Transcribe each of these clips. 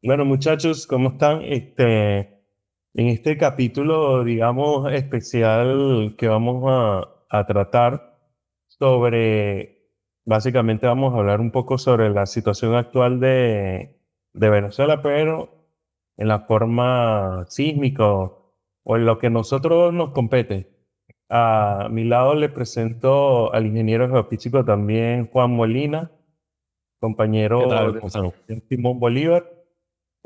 Bueno, muchachos, ¿cómo están? En este capítulo, digamos, especial que vamos a tratar sobre, básicamente vamos a hablar un poco sobre la situación actual de Venezuela, pero en la forma sísmica o en lo que nosotros nos compete. A mi lado le presento al ingeniero geofísico también Juan Molina, ¿Qué compañero tal? de ¿Cómo están? Simón Bolívar.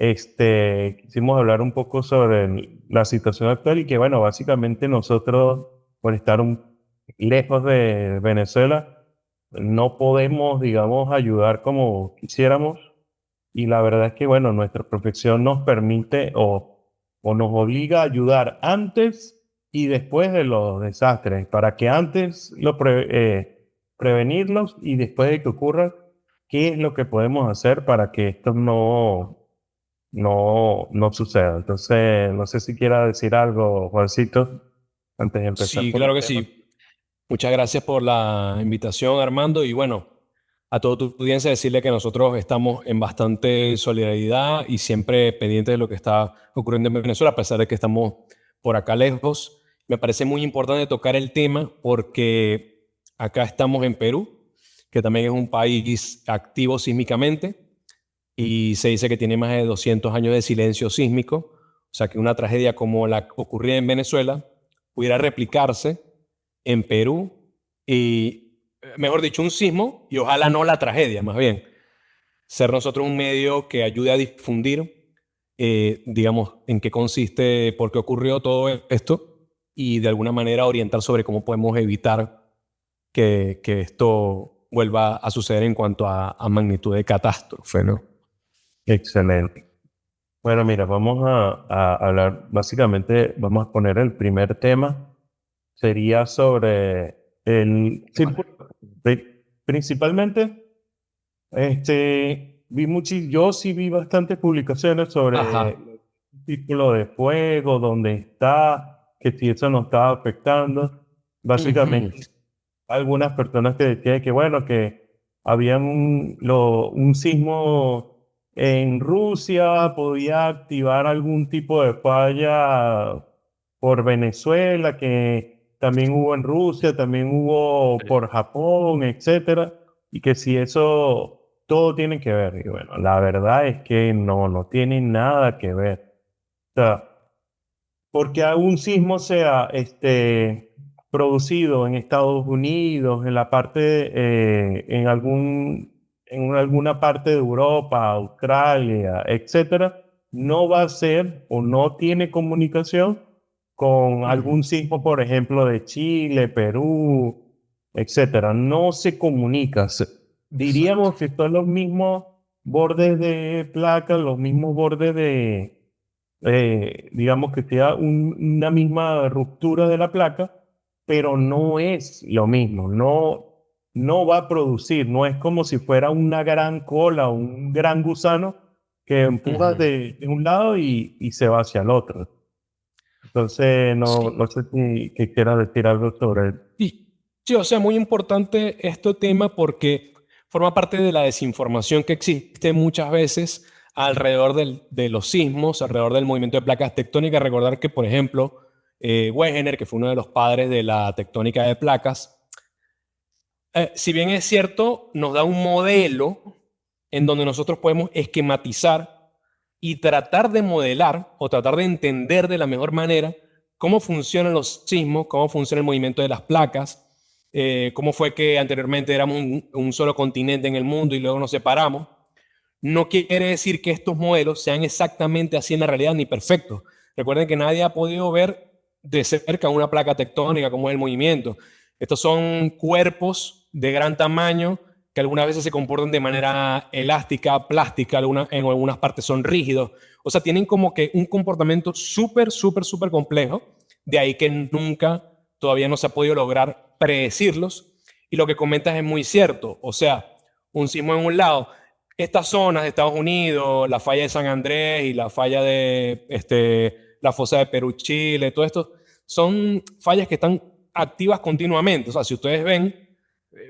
Quisimos hablar un poco sobre la situación actual y que, bueno, básicamente nosotros, por estar lejos de Venezuela, no podemos, digamos, ayudar como quisiéramos. Y la verdad es que, bueno, nuestra profesión nos permite o nos obliga a ayudar antes y después de los desastres, para que antes prevenirlos y después de que ocurran, qué es lo que podemos hacer para que esto no suceda. Entonces, no sé si quiera decir algo, Juancito, antes de empezar Sí, con claro el que tema. sí. Muchas gracias por la invitación, Armando. Y bueno, a toda tu audiencia decirle que nosotros estamos en bastante solidaridad y siempre pendientes de lo que está ocurriendo en Venezuela, a pesar de que estamos por acá lejos. Me parece muy importante tocar el tema porque acá estamos en Perú, que también es un país activo sísmicamente y se dice que tiene más de 200 años de silencio sísmico. O sea que una tragedia como la ocurrida en Venezuela pudiera replicarse en Perú y, mejor dicho, un sismo y ojalá no la tragedia, más bien. Ser nosotros un medio que ayude a difundir, digamos, en qué consiste, por qué ocurrió todo esto y de alguna manera orientar sobre cómo podemos evitar que esto vuelva a suceder en cuanto a magnitud de catástrofe, ¿no? Excelente. Bueno, mira, vamos a hablar, básicamente, vamos a poner el primer tema, sería sobre el círculo. Principalmente, yo sí vi bastantes publicaciones sobre Ajá. el círculo de fuego, dónde está, que si eso nos estaba afectando. Ujú. Básicamente, algunas personas que decían que, bueno, que había un sismo en Rusia, podía activar algún tipo de falla por Venezuela, que también hubo en Rusia, también hubo por Japón, etcétera, y que si eso todo tiene que ver. Y bueno, la verdad es que no tiene nada que ver. O sea, porque algún sismo sea producido en Estados Unidos, en la parte, en alguna parte de Europa, Australia, etcétera, no va a ser o no tiene comunicación con Ujú. algún sismo, por ejemplo, de Chile, Perú, etcétera. No se comunica. Exacto. Diríamos que son los mismos bordes de placa, los mismos bordes digamos que sea una misma ruptura de la placa, pero no es lo mismo, no va a producir, no es como si fuera una gran cola o un gran gusano que empuja Ujú. de un lado y se va hacia el otro. Entonces, no Sí. sé si que quieras decir algo sobre el... Sí, sí, o sea, muy importante este tema porque forma parte de la desinformación que existe muchas veces alrededor de los sismos, alrededor del movimiento de placas tectónicas. Recordar que, por ejemplo, Wegener, que fue uno de los padres de la tectónica de placas, si bien es cierto, nos da un modelo en donde nosotros podemos esquematizar y tratar de modelar o tratar de entender de la mejor manera cómo funcionan los sismos, cómo funciona el movimiento de las placas, cómo fue que anteriormente éramos un solo continente en el mundo y luego nos separamos. No quiere decir que estos modelos sean exactamente así en la realidad ni perfectos. Recuerden que nadie ha podido ver de cerca una placa tectónica como es el movimiento. Estos son cuerpos de gran tamaño que algunas veces se comportan de manera elástica, plástica, en algunas partes son rígidos. O sea, tienen como que un comportamiento súper, súper, súper complejo. De ahí que nunca todavía no se ha podido lograr predecirlos. Y lo que comentas es muy cierto. O sea, un sismo en un lado, estas zonas de Estados Unidos, la falla de San Andrés y la falla de la fosa de Perú, Chile, todo esto, son fallas que están activas continuamente. O sea, si ustedes ven,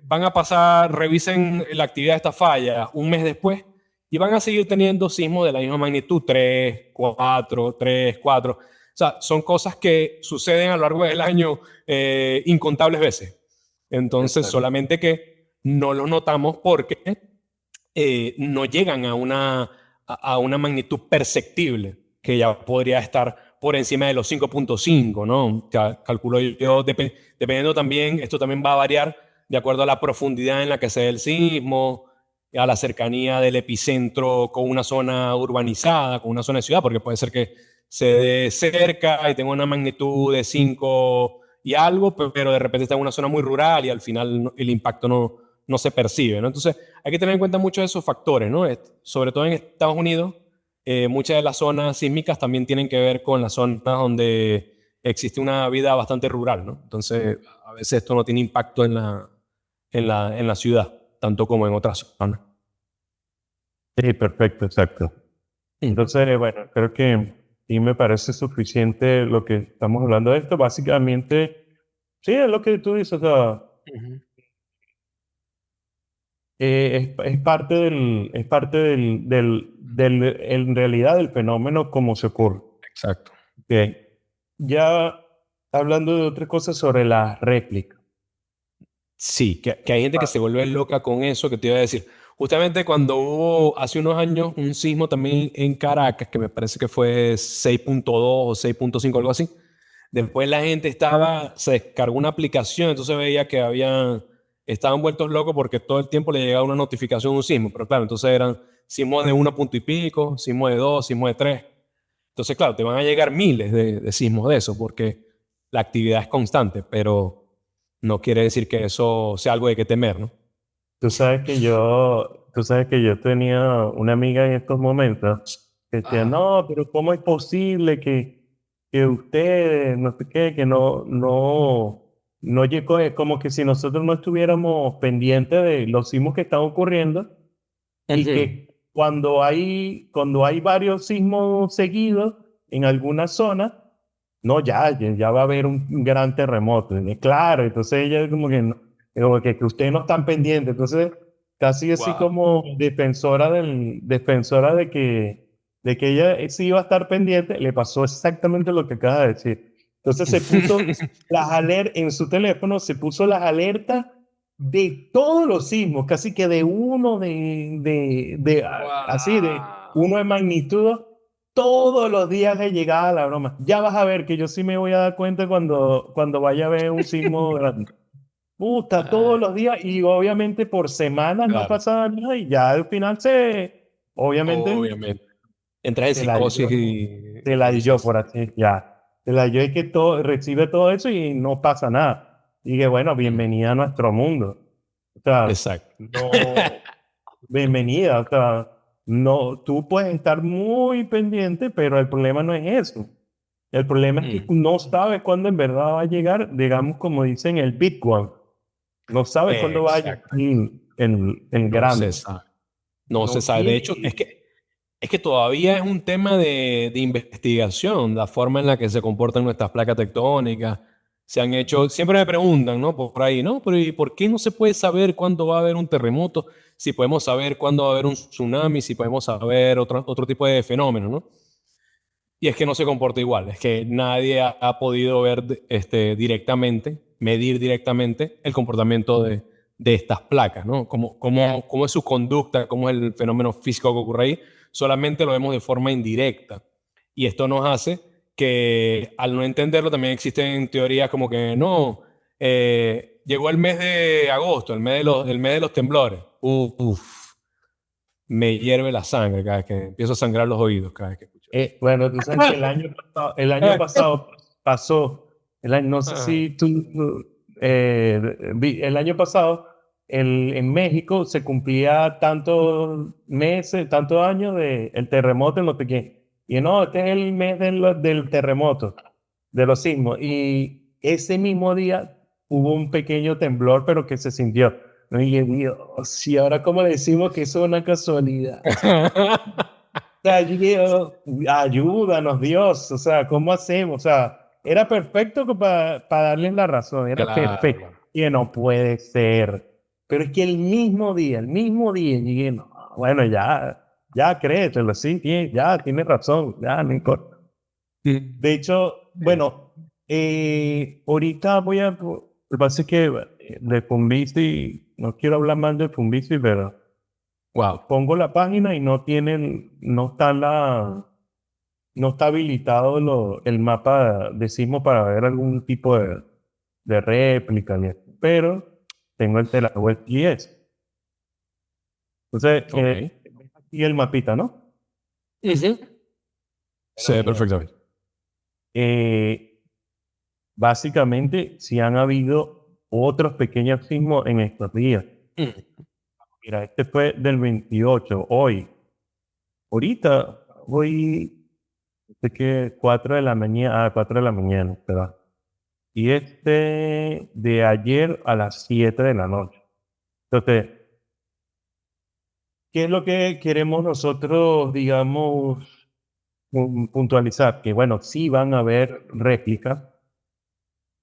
van a pasar, revisen la actividad de esta falla un mes después y van a seguir teniendo sismos de la misma magnitud, 3, 4, 3, 4. O sea, son cosas que suceden a lo largo del año incontables veces. Entonces, Exacto. solamente que no lo notamos porque no llegan a una magnitud perceptible, que ya podría estar por encima de los 5.5, ¿no? Calculo yo, dependiendo también, esto también va a variar de acuerdo a la profundidad en la que se dé el sismo, a la cercanía del epicentro con una zona urbanizada, con una zona de ciudad, porque puede ser que se dé cerca y tenga una magnitud de 5 y algo, pero de repente está en una zona muy rural y al final el impacto no se percibe, ¿no? Entonces, hay que tener en cuenta muchos de esos factores, ¿no? Sobre todo en Estados Unidos, muchas de las zonas sísmicas también tienen que ver con las zonas donde existe una vida bastante rural, ¿no? Entonces, a veces esto no tiene impacto en la ciudad, tanto como en otras zonas. Sí, perfecto, exacto. Ujú, Entonces, bueno, creo que sí me parece suficiente lo que estamos hablando de esto. Básicamente, sí, es lo que tú dices, o sea, ujú. es parte en realidad del fenómeno como se ocurre. Exacto. Ok. Ya hablando de otra cosa sobre la réplica. Sí, que hay gente que se vuelve loca con eso que te iba a decir. Justamente cuando hubo hace unos años un sismo también en Caracas, que me parece que fue 6.2 o 6.5, algo así. Después la gente se descargó una aplicación, entonces veía que estaban vueltos locos porque todo el tiempo le llegaba una notificación de un sismo. Pero claro, entonces eran sismos de 1 punto y pico, sismos de 2, sismos de 3. Entonces, claro, te van a llegar miles de sismos de eso porque la actividad es constante, pero no quiere decir que eso sea algo de que temer, ¿no? Tú sabes que yo tenía una amiga en estos momentos que decía, Ajá. no, pero ¿cómo es posible que ustedes, no sé qué, que no llegó, es como que si nosotros no estuviéramos pendientes de los sismos que están ocurriendo y Ujú. que cuando hay varios sismos seguidos en alguna zona, no, ya va a haber un gran terremoto. Y claro, entonces ella como que, como que ustedes no están pendientes. Entonces, casi así Wow. como defensora de que ella sí iba a estar pendiente, le pasó exactamente lo que acaba de decir. Entonces se puso las alertas en su teléfono, se puso las alertas de todos los sismos, casi que de uno así, de Wow. uno de magnitud, todos los días le llegaba la broma. Ya vas a ver que yo sí me voy a dar cuenta cuando vaya a ver un sismo grande. Puta, todos Ah, los días y obviamente por semanas no claro, pasaba nada y ya al final obviamente obviamente. Entras en se la psicosis dio, se la y sí, dio sí. por así, ya. Se la dio y que todo, recibe todo eso y no pasa nada. Y que bueno, Mm, bienvenida a nuestro mundo. O sea, exacto. no, bienvenida, o sea, no, tú puedes estar muy pendiente, pero el problema no es eso. El problema es que Mm, no sabes cuándo en verdad va a llegar, digamos, como dicen el Bitcoin. No sabes cuándo va a llegar exacto. en No se grande. sabe. No se No sabe. De tiene. hecho, es que todavía es un tema de investigación, la forma en la que se comportan nuestras placas tectónicas. Se han hecho, siempre me preguntan, ¿no? Por ahí, ¿no? Pero ¿y por qué no se puede saber cuándo va a haber un terremoto? Si podemos saber cuándo va a haber un tsunami, si podemos saber otro tipo de fenómeno, ¿no? Y es que no se comporta igual, es que nadie ha podido ver directamente, medir directamente el comportamiento de estas placas, ¿no? Cómo es su conducta, cómo es el fenómeno físico que ocurre ahí, solamente lo vemos de forma indirecta. Y esto nos hace que al no entenderlo también existen teorías como que no, llegó el mes de agosto, el mes de los temblores. Uf, me hierve la sangre cada vez que empiezo a sangrar los oídos cada vez que escucho eso. Bueno, tú sabes que el año pasado pasó, no sé Ah, si tú, el año pasado en México se cumplía tantos meses, tantos años de el terremoto en no sé qué. Y no, este es el mes del terremoto, de los sismos. Y ese mismo día hubo un pequeño temblor, pero que se sintió. ¿No? Y Dios, y ahora cómo le decimos que eso es una casualidad. Sea, yo digo, ayúdanos, Dios, o sea, ¿cómo hacemos? O sea, era perfecto para darles la razón, era claro, perfecto. claro. Y no puede ser. Pero es que el mismo día, llegué, no, bueno, ya. ya créetelo, sí, ya tienes razón, ya no importa. De hecho, bueno, ahorita voy a, lo que pasa es que de Funvici, no quiero hablar mal de Funvici, pero Wow. pongo la página y no está habilitado el mapa de sismo para ver algún tipo de réplica, ni eso. Pero tengo el TeraWeb 10. Entonces, Ok. ves aquí el mapita, ¿no? Ujú. Se Bueno, ve mira, perfectamente. básicamente, si han habido otros pequeños sismos en estos días. Mm. Mira, este fue del 28, hoy. Ahorita, hoy, sé que 4 de la mañana, 4 de la mañana, ¿verdad? Y este de ayer a las 7 de la noche. Entonces, ¿qué es lo que queremos nosotros, digamos, puntualizar? Que bueno, sí van a haber réplicas.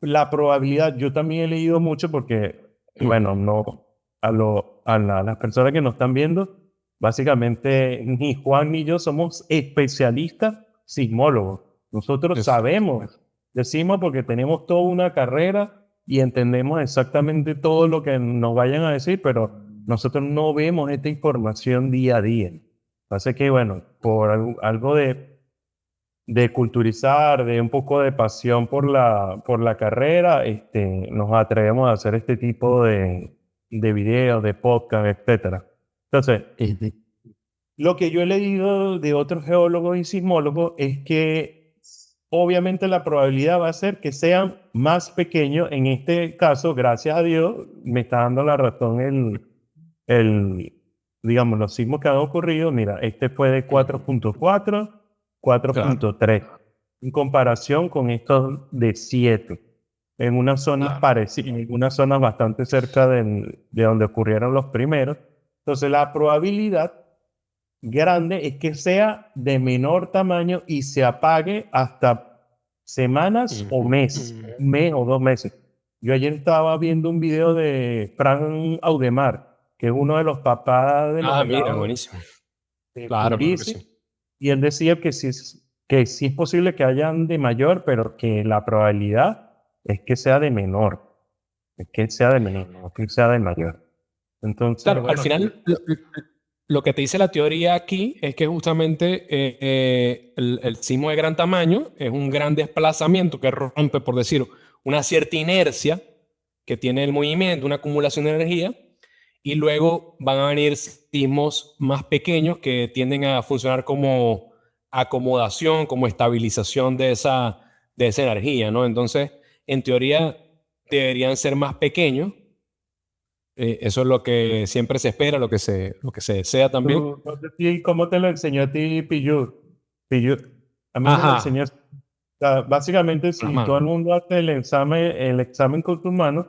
La probabilidad, yo también he leído mucho porque, Mm. bueno, no, las personas que nos están viendo, básicamente ni Juan ni yo somos especialistas sismólogos. Nosotros Es- sabemos, decimos porque tenemos toda una carrera y entendemos exactamente todo lo que nos vayan a decir, pero nosotros no vemos esta información día a día. Así que, bueno, por algo de culturizar, de un poco de pasión por la carrera, nos atrevemos a hacer este tipo de videos, de podcast, etcétera. Entonces, lo que yo he leído de otros geólogos y sismólogos es que obviamente la probabilidad va a ser que sean más pequeños. En este caso, gracias a Dios, me está dando la razón el, digamos, los sismos que han ocurrido. Mira, este fue de mm, 4.4, claro. 4.3, en comparación con estos de 7, en una zona Claro. parecida, en una zona bastante cerca de donde ocurrieron los primeros. Entonces, la probabilidad grande es que sea de menor tamaño y se apague hasta semanas o Ujú, meses, ujú. un mes o 2 meses. Yo ayer estaba viendo un video de Frank Audemars, que es uno de los papás de los Ah, mira, helados buenísimo. de Claro, claro que Fumbici, sí. y él decía que sí es posible que hayan de mayor, pero que la probabilidad es que sea de menor, es que sea de menor, no que sea de mayor. Entonces, Claro, al bueno, final lo que te dice la teoría aquí es que justamente el sismo de gran tamaño es un gran desplazamiento que rompe, por decir, una cierta inercia que tiene el movimiento, una acumulación de energía, y luego van a venir sismos más pequeños que tienden a funcionar como acomodación, como estabilización de esa energía, ¿no? Entonces, en teoría, deberían ser más pequeños. Eso es lo que siempre se espera, lo que se desea también. no sé si cómo te lo enseñó a ti Piyut. Piyut, a mí me lo enseñó. Ajá, O sea, básicamente, las si todo manos. el mundo hace el examen con tus manos,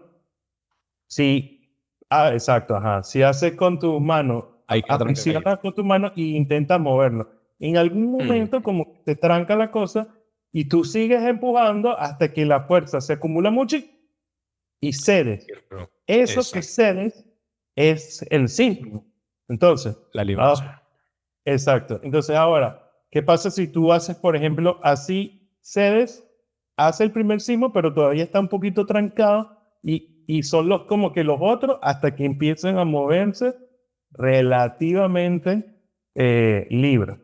si, exacto, ajá, si haces con tus manos, Ahí queda tranquilo. aprisionas con tus manos e intentas moverlo. En algún Mm, momento como que te tranca la cosa y tú sigues empujando hasta que la fuerza se acumula mucho y cedes. cierto. Eso que Exacto, cedes es el síntoma. Entonces, la ah, liberación. exacto. Entonces, ahora, ¿qué pasa si tú haces, por ejemplo, así cedes, hace el primer sismo, pero todavía está un poquito trancado y son los como que los otros hasta que empiecen a moverse relativamente libre?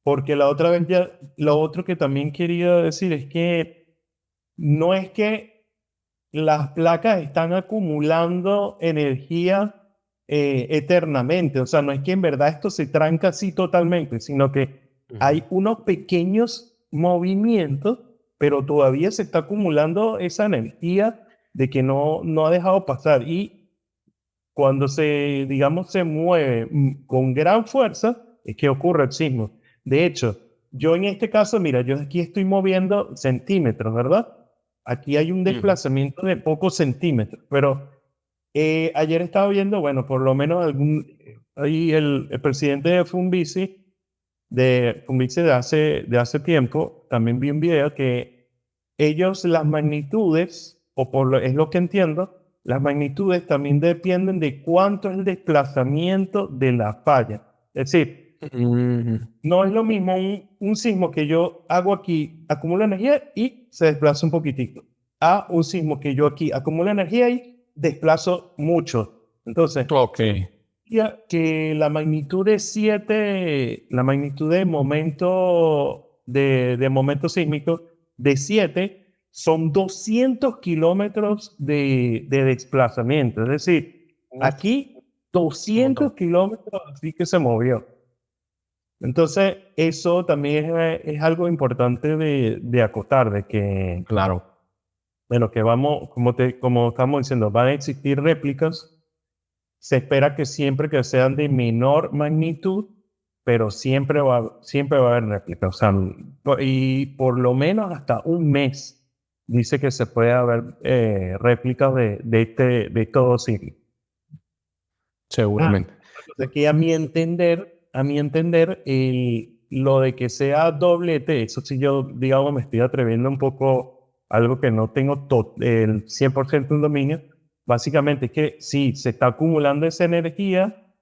Porque la otra vez ya, lo otro que también quería decir es que no es que las placas están acumulando energía eternamente. O sea, no es que en verdad esto se tranca así totalmente, sino que hay Ujú. unos pequeños movimientos, pero todavía se está acumulando esa energía de que no ha dejado pasar. Y cuando se, digamos, se mueve con gran fuerza, es que ocurre el sismo. De hecho, yo en este caso, mira, yo aquí estoy moviendo centímetros, ¿verdad? Aquí hay un Ujú. desplazamiento de pocos centímetros, pero ayer estaba viendo, bueno, por lo menos ahí el presidente de Fumbici de hace tiempo, también vi un video que ellos las magnitudes, es lo que entiendo, las magnitudes también dependen de cuánto es el desplazamiento de la falla. Es decir, Mm, No es lo mismo un sismo que yo hago aquí, acumula energía y se desplaza un poquitico, a un sismo que yo aquí acumulo energía y desplazo mucho. Entonces, ok, ya que la magnitud de 7, la magnitud de momento sísmico de 7 son 200 kilómetros de desplazamiento. Es decir, uf, aquí un 200 montón. kilómetros así que se movió. Entonces, eso también es algo importante de acotar, de que, Claro. bueno, que vamos, como estamos diciendo, van a existir réplicas. Se espera que siempre que sean de menor magnitud, pero siempre va a haber réplicas. O sea, y por lo menos hasta un mes dice que se puede haber réplicas de estos sitios. Ah, Seguramente. entonces aquí a mi entender, lo de que sea doblete, eso sí yo, digamos, me estoy atreviendo un poco a algo que no tengo el 100% en dominio. Básicamente es que si se está acumulando esa energía,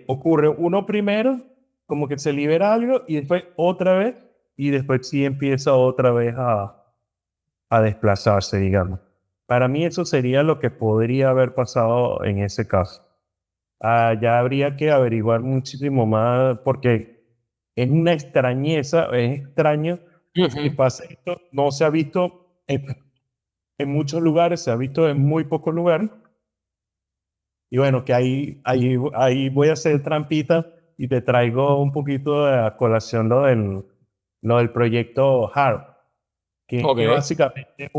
ocurre uno primero, como que se libera algo y después otra vez, y después sí empieza otra vez a desplazarse, digamos. Para mí eso sería lo que podría haber pasado en ese caso. Ya habría que averiguar muchísimo más porque es una extrañeza, es extraño que Ujú. pase esto. No se ha visto en muchos lugares, se ha visto en muy pocos lugares. Y bueno, que ahí voy a hacer trampita y te traigo un poquito de a colación lo del proyecto HARP, Ok. que básicamente,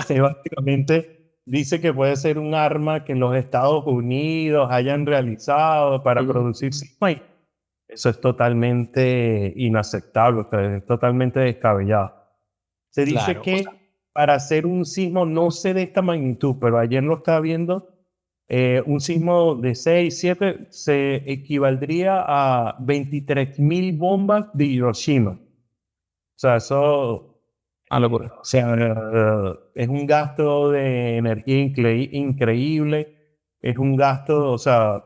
que básicamente dice que puede ser un arma que los Estados Unidos hayan realizado para Ujú. producir sismos. Eso es totalmente inaceptable, o sea, es totalmente descabellado. Se dice Claro. O sea, que para hacer un sismo, no sé de esta magnitud, pero ayer lo estaba viendo, un sismo de 6 7 se equivaldría a 23.000 bombas de Hiroshima. O sea, eso, a locura. o sea, es un gasto de energía increíble, es un gasto, o sea,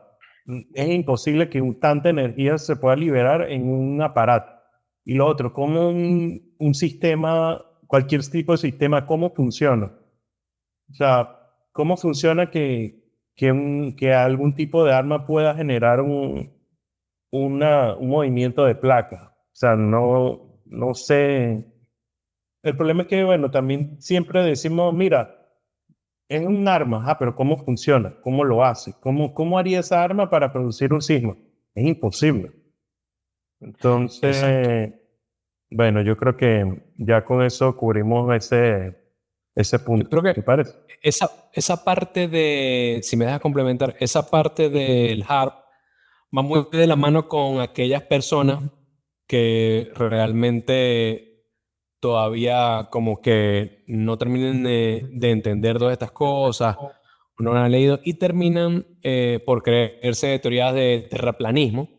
es imposible que tanta energía se pueda liberar en un aparato. Y lo otro, ¿cómo un sistema, cualquier tipo de sistema, cómo funciona? O sea, ¿cómo funciona que algún tipo de arma pueda generar un movimiento de placa? O sea, no sé. El problema es que, bueno, también siempre decimos, mira, es un arma, pero ¿cómo funciona? ¿Cómo lo hace? ¿Cómo haría esa arma para producir un sismo? Es imposible. Exacto. Entonces, bueno, yo creo que ya con eso cubrimos ese Yo punto. creo que ¿Te parece? esa parte de, si me dejas complementar, esa parte del HARP va muy de la mano con aquellas personas que realmente todavía como que no terminan de entender todas estas cosas, no han leído y terminan por creerse teorías de terraplanismo.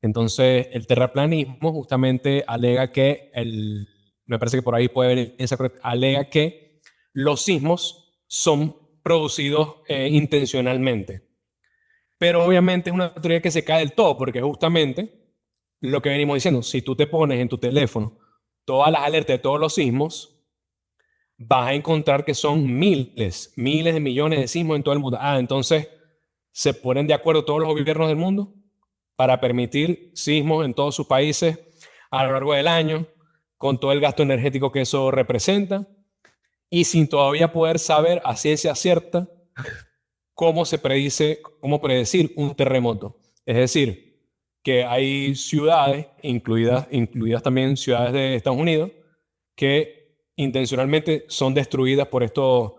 Entonces, el terraplanismo justamente alega que, me parece que por ahí puede venir esa correcta, alega que los sismos son producidos intencionalmente. Pero obviamente es una teoría que se cae del todo, porque justamente lo que venimos diciendo, si tú te pones en tu teléfono todas las alertas de todos los sismos, vas a encontrar que son miles de millones de sismos en todo el mundo. Entonces se ponen de acuerdo todos los gobiernos del mundo para permitir sismos en todos sus países a lo largo del año, con todo el gasto energético que eso representa, y sin todavía poder saber a ciencia cierta cómo se predice, cómo predecir un terremoto. Es decir, que hay ciudades, incluidas también ciudades de Estados Unidos, que intencionalmente son destruidas por estos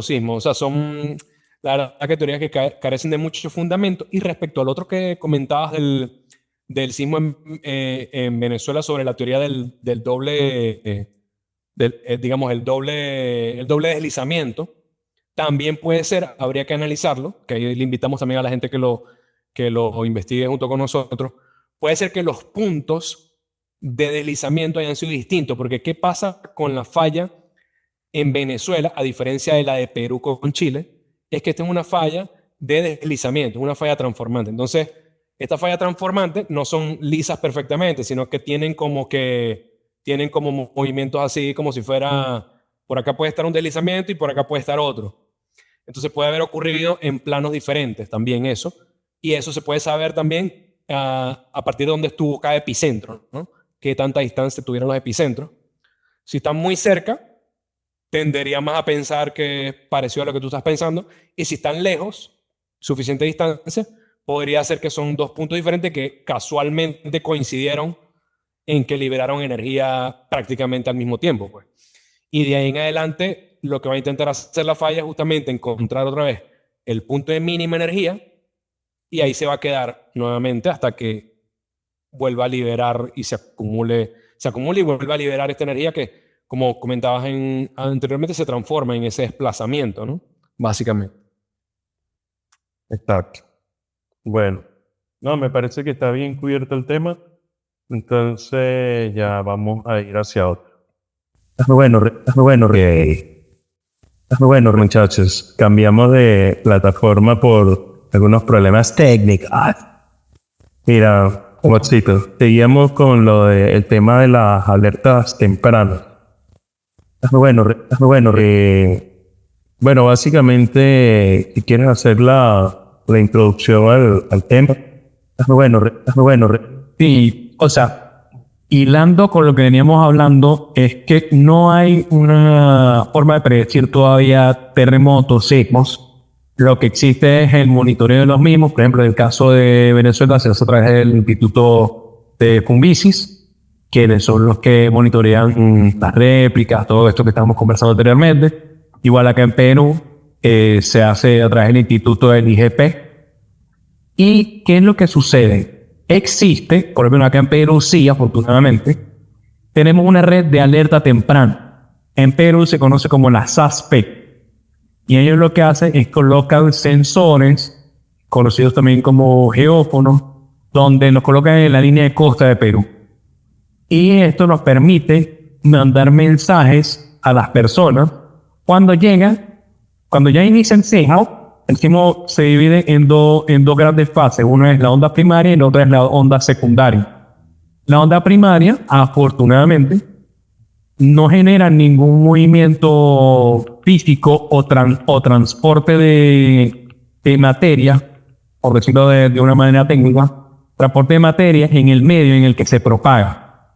sismos. O sea, son, la verdad, que teorías que carecen de mucho fundamento. Y respecto al otro que comentabas del sismo en Venezuela sobre la teoría del doble, digamos, el doble deslizamiento, también puede ser, habría que analizarlo, que ahí le invitamos también a la gente que lo investigue junto con nosotros. Puede ser que los puntos de deslizamiento hayan sido distintos, porque ¿qué pasa con la falla en Venezuela, a diferencia de la de Perú con Chile? Es que esta es una falla de deslizamiento, una falla transformante. Entonces, Estas fallas transformantes no son lisas perfectamente, sino que tienen como movimientos así, como si fuera, por acá puede estar un deslizamiento y por acá puede estar otro. Entonces puede haber ocurrido en planos diferentes también eso. Y eso se puede saber también a partir de dónde estuvo cada epicentro, ¿no? Qué tanta distancia tuvieron los epicentros. Si están muy cerca, tendería más a pensar que es parecido a lo que tú estás pensando. Y si están lejos, suficiente distancia, podría ser que son dos puntos diferentes que casualmente coincidieron en que liberaron energía prácticamente al mismo tiempo, pues. Y de ahí en adelante, lo que va a intentar hacer la falla es justamente encontrar otra vez el punto de mínima energía y ahí se va a quedar nuevamente hasta que vuelva a liberar y se acumule y vuelva a liberar esta energía que, como comentabas anteriormente, se transforma en ese desplazamiento, ¿no? Básicamente. Exacto. Bueno, no, me parece que está bien cubierto el tema. Entonces ya vamos a ir hacia otro. Es muy bueno, muchachos. Cambiamos de plataforma por algunos problemas técnicos. Mira, Mochito, seguimos con el tema de las alertas tempranas. Es muy bueno. Bueno, básicamente, si quieres hacer la introducción al tema, es muy bueno. Sí, o sea, hilando con lo que veníamos hablando, es que no hay una forma de predecir todavía terremotos, sismos. Lo que existe es el monitoreo de los mismos. Por ejemplo, en el caso de Venezuela se hace a través del Instituto de Fumbisis, quienes son los que monitorean las réplicas, todo esto que estábamos conversando anteriormente. Igual acá en Perú se hace a través del Instituto del IGP. ¿Y qué es lo que sucede? Existe, por ejemplo acá en Perú sí, afortunadamente, tenemos una red de alerta temprana. En Perú se conoce como la SASPEC. Y ellos lo que hacen es colocan sensores, conocidos también como geófonos, donde nos colocan en la línea de costa de Perú. Y esto nos permite mandar mensajes a las personas cuando llegan, cuando ya inicia el sismo. El sismo se divide en dos grandes fases. Una es la onda primaria y la otra es la onda secundaria. La onda primaria, afortunadamente, no genera ningún movimiento físico o transporte de materia, por decirlo de una manera técnica, transporte de materia en el medio en el que se propaga.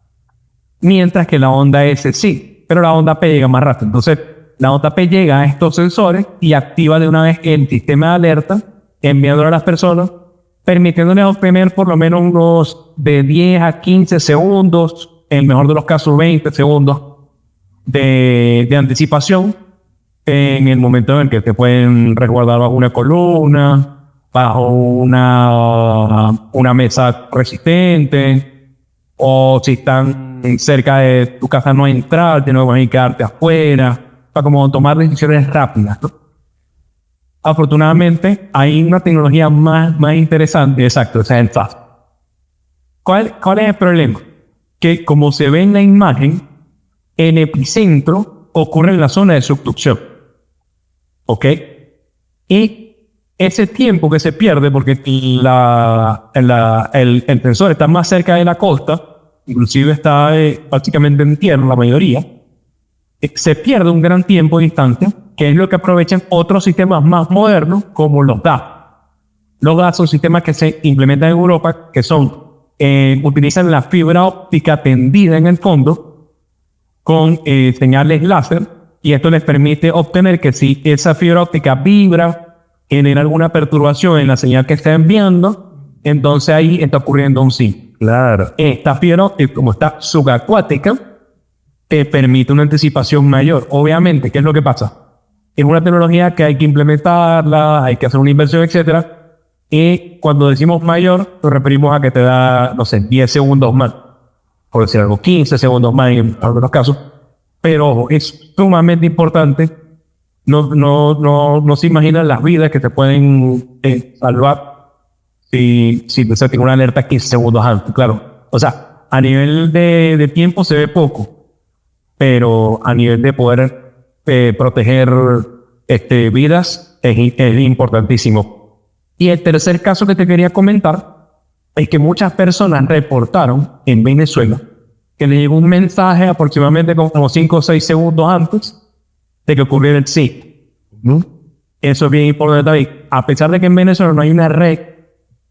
Mientras que la onda S sí, pero la onda P llega más rápido. Entonces, la onda P llega a estos sensores y activa de una vez el sistema de alerta, enviándolo a las personas, permitiéndoles obtener por lo menos unos de 10 a 15 segundos, en el mejor de los casos 20 segundos, de anticipación en el momento en el que te pueden resguardar bajo una columna, bajo una mesa resistente, o si están cerca de tu casa no entrar, tienes que quedarte afuera, para como tomar decisiones rápidas, ¿no? Afortunadamente hay una tecnología más interesante, exacto, o sea, el FAST. ¿Cuál es el problema? Que como se ve en la imagen, el epicentro ocurre en la zona de subducción. ¿Ok? Y ese tiempo que se pierde, porque el sensor está más cerca de la costa, inclusive está prácticamente en tierra la mayoría, se pierde un gran tiempo de distancia, que es lo que aprovechan otros sistemas más modernos como los DAS. Los DAS son sistemas que se implementan en Europa, que utilizan la fibra óptica tendida en el fondo, con señales láser, y esto les permite obtener que si esa fibra óptica vibra, genera alguna perturbación en la señal que está enviando, entonces ahí está ocurriendo un sismo. Claro. Esta fibra óptica, como está subacuática, te permite una anticipación mayor. Obviamente, ¿qué es lo que pasa? Es una tecnología que hay que implementarla, hay que hacer una inversión, etc. Y cuando decimos mayor, nos referimos a que te da, no sé, 10 segundos más, por decir algo, 15 segundos más en algunos casos, pero ojo, es sumamente importante. No se imaginan las vidas que te pueden salvar si se tiene una alerta 15 segundos antes, claro. O sea, a nivel de tiempo se ve poco, pero a nivel de poder proteger vidas es importantísimo. Y el tercer caso que te quería comentar es que muchas personas reportaron en Venezuela que les llegó un mensaje aproximadamente como 5 o 6 segundos antes de que ocurriera el sismo. Eso es bien importante, David. A pesar de que en Venezuela no hay una red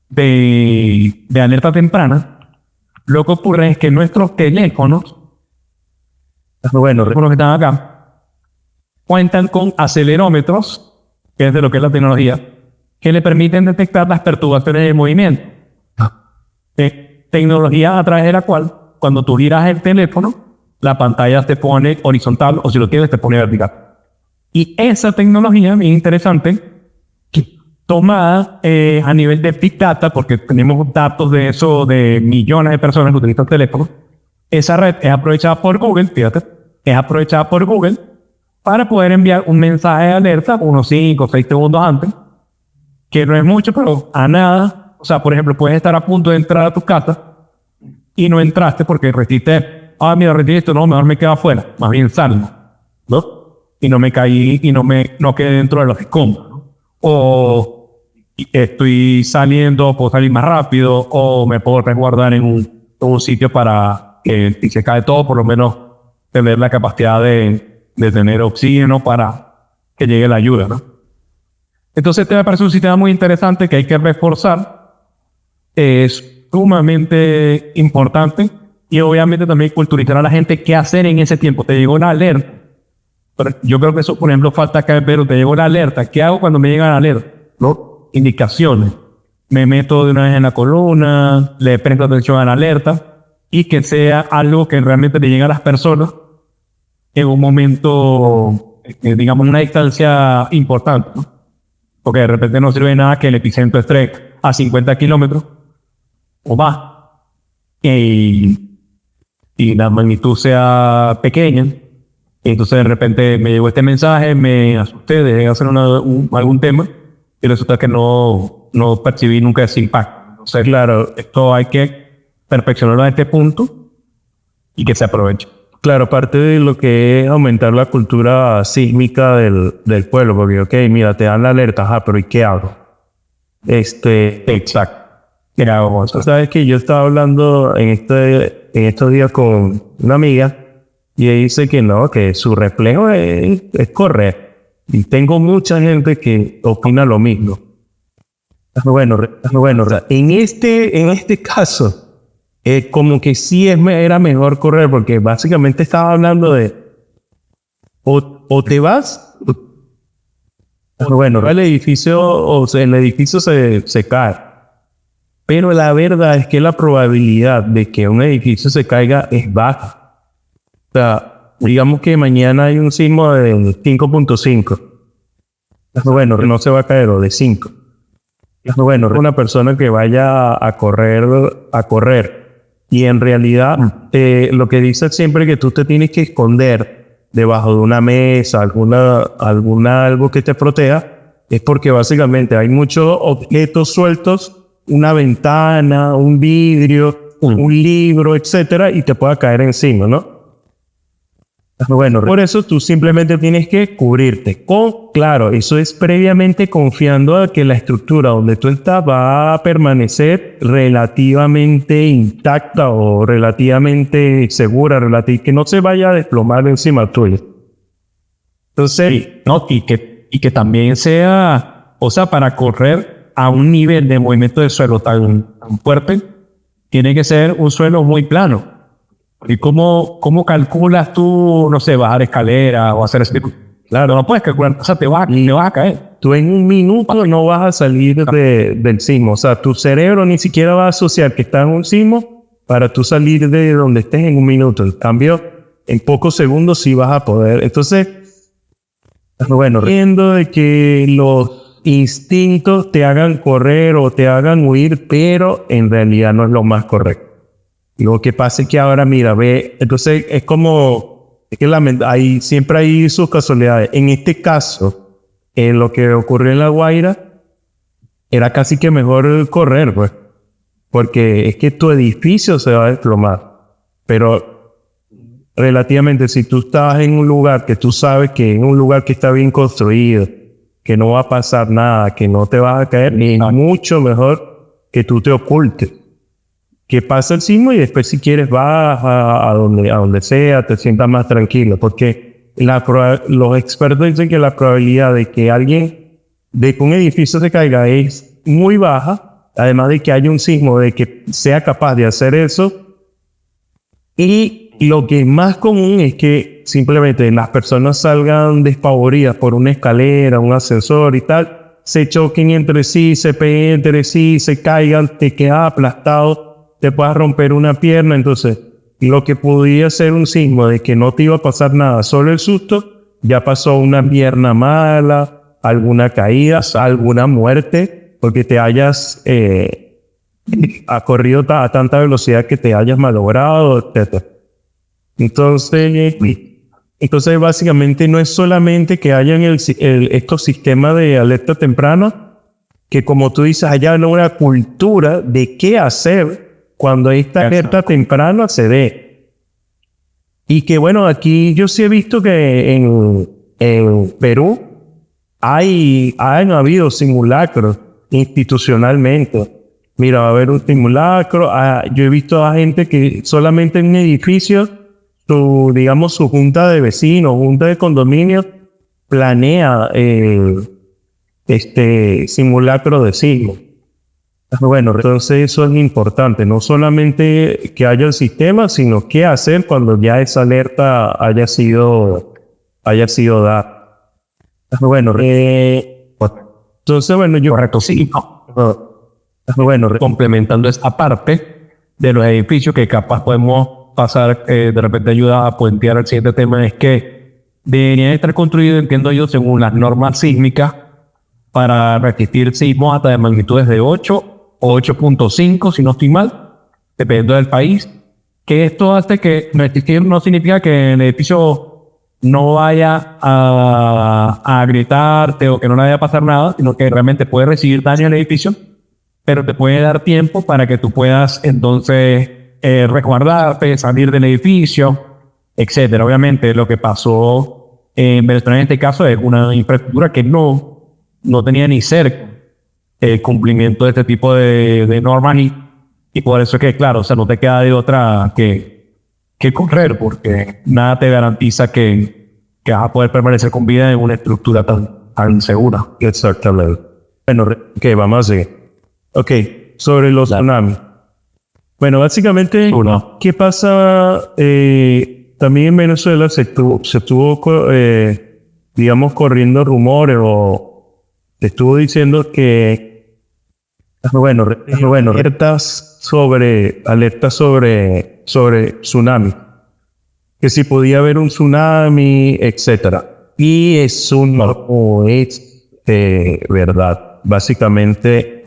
de alerta temprana, lo que ocurre es que nuestros teléfonos, los teléfonos que están acá, cuentan con acelerómetros, que es de lo que es la tecnología, que le permiten detectar las perturbaciones del movimiento. Tecnología a través de la cual, cuando tú giras el teléfono, la pantalla te pone horizontal o si lo quieres te pone vertical. Y esa tecnología es interesante, tomada a nivel de Big Data, porque tenemos datos de eso de millones de personas que utilizan teléfonos. Esa red es aprovechada por Google, fíjate, es aprovechada por Google para poder enviar un mensaje de alerta unos 5 o 6 segundos antes, que no es mucho, pero a nada. O sea, por ejemplo, puedes estar a punto de entrar a tu casa y no entraste porque retiste, mira, retiste esto, no, mejor me quedo afuera, más bien salgo, ¿no? Y no me caí y no quedé dentro de los escombros, ¿no? O estoy saliendo, puedo salir más rápido, o me puedo resguardar en un sitio para que si se cae todo, por lo menos tener la capacidad de tener oxígeno para que llegue la ayuda, ¿no? Entonces este me parece un sistema muy interesante que hay que reforzar. Es sumamente importante y obviamente también culturizar a la gente qué hacer en ese tiempo. Te llegó una alerta. Pero yo creo que eso, por ejemplo, falta acá, pero te llegó la alerta. ¿Qué hago cuando me llega la alerta? ¿No? Indicaciones. Me meto de una vez en la columna, le presto atención a la alerta y que sea algo que realmente le llegue a las personas en un momento, digamos, una distancia importante, ¿no? Porque de repente no sirve de nada que el epicentro esté a 50 kilómetros o más y la magnitud sea pequeña. Entonces de repente me llegó este mensaje, me asusté, dejé de hacer algún tema y resulta que no percibí nunca ese impacto. Entonces, claro, esto hay que perfeccionarlo a este punto y que se aproveche. Claro, parte de lo que es aumentar la cultura sísmica del pueblo, porque, ok, mira, te dan la alerta, pero ¿y qué hago? Exacto. ¿Qué hago? Sabes que yo estaba hablando en estos días con una amiga y ella dice que no, que su reflejo es correr. Y tengo mucha gente que opina lo mismo. Bueno, en este caso, como que sí era mejor correr, porque básicamente estaba hablando de o te vas, el edificio se cae. Pero la verdad es que la probabilidad de que un edificio se caiga es baja. O sea, digamos que mañana hay un sismo de 5.5. No se va a caer, o de 5. Una persona que vaya a correr. Y en realidad, lo que dice siempre que tú te tienes que esconder debajo de una mesa, algo que te proteja, es porque básicamente hay muchos objetos sueltos, una ventana, un vidrio, un libro, etcétera, y te pueda caer encima, ¿no? Por eso tú simplemente tienes que cubrirte. Claro, eso es previamente confiando a que la estructura donde tú estás va a permanecer relativamente intacta o relativamente segura, que no se vaya a desplomar encima tuyo. Entonces, y que también sea, o sea, para correr a un nivel de movimiento de suelo tan fuerte, tiene que ser un suelo muy plano. ¿Y cómo calculas tú, no sé, bajar escaleras o hacer ese tipo? Claro, no puedes calcular, o sea, te vas a caer. Tú en un minuto no vas a salir del sismo. O sea, tu cerebro ni siquiera va a asociar que estás en un sismo para tú salir de donde estés en un minuto. En cambio, en pocos segundos sí vas a poder. Entonces, viendo de que los instintos te hagan correr o te hagan huir, pero en realidad no es lo más correcto. Lo que pasa es que ahora, mira, entonces es como, siempre hay sus casualidades. En este caso, en lo que ocurrió en La Guaira, era casi que mejor correr, pues, porque es que tu edificio se va a desplomar. Pero relativamente, si tú estás en un lugar que tú sabes que es un lugar que está bien construido, que no va a pasar nada, que no te vas a caer, es mucho mejor que tú te ocultes. que pasa el sismo y después si quieres vas a donde sea, te sientas más tranquilo, porque los expertos dicen que la probabilidad de que un edificio se caiga es muy baja, además de que haya un sismo, de que sea capaz de hacer eso. Y lo que es más común es que simplemente las personas salgan despavoridas por una escalera, un ascensor y tal, se choquen entre sí, se peguen entre sí, se caigan, te quedas aplastado, te puedas romper una pierna. Entonces, lo que podía ser un sismo de que no te iba a pasar nada, solo el susto, ya pasó una pierna mala, alguna caída, alguna muerte, porque te hayas corrido a tanta velocidad que te hayas malogrado, etc. Entonces, básicamente no es solamente que hayan estos sistemas de alerta temprana, que como tú dices, haya una cultura de qué hacer cuando esta alerta temprana se dé. Y que bueno, aquí yo sí he visto que en Perú han habido simulacros institucionalmente. Mira, va a haber un simulacro. Yo he visto a gente que solamente en un edificio, su junta de vecinos, junta de condominio, planea simulacro de sismo. Bueno, entonces eso es importante, no solamente que haya el sistema, sino qué hacer cuando ya esa alerta haya sido dada. Bueno, entonces, bueno, Correcto, sí. Bueno, complementando esta parte de los edificios que capaz podemos pasar, de repente ayuda a puentear el siguiente tema, es que deberían estar construidos, entiendo yo, según las normas sísmicas para resistir sismos hasta de magnitudes de 8 o 8.5, si no estoy mal, dependiendo del país. Que esto hace que resistir no significa que el edificio no vaya a gritarte o que no le vaya a pasar nada, sino que realmente puede recibir daño al edificio, pero te puede dar tiempo para que tú puedas entonces resguardarte, salir del edificio, etcétera. Obviamente lo que pasó en Venezuela en este caso es una infraestructura que no tenía ni cerca el cumplimiento de este tipo de normas y por eso es que, claro, o sea, no te queda de otra que correr, porque nada te garantiza que vas a poder permanecer con vida en una estructura tan segura. Exactamente. Bueno, vamos a seguir. Ok, sobre los tsunamis. Bueno, básicamente, ¿qué pasa? También en Venezuela se estuvo digamos, corriendo rumores o te estuvo diciendo que alertas sobre tsunami, que si podía haber un tsunami, etcétera. Y eso no es verdad. Básicamente,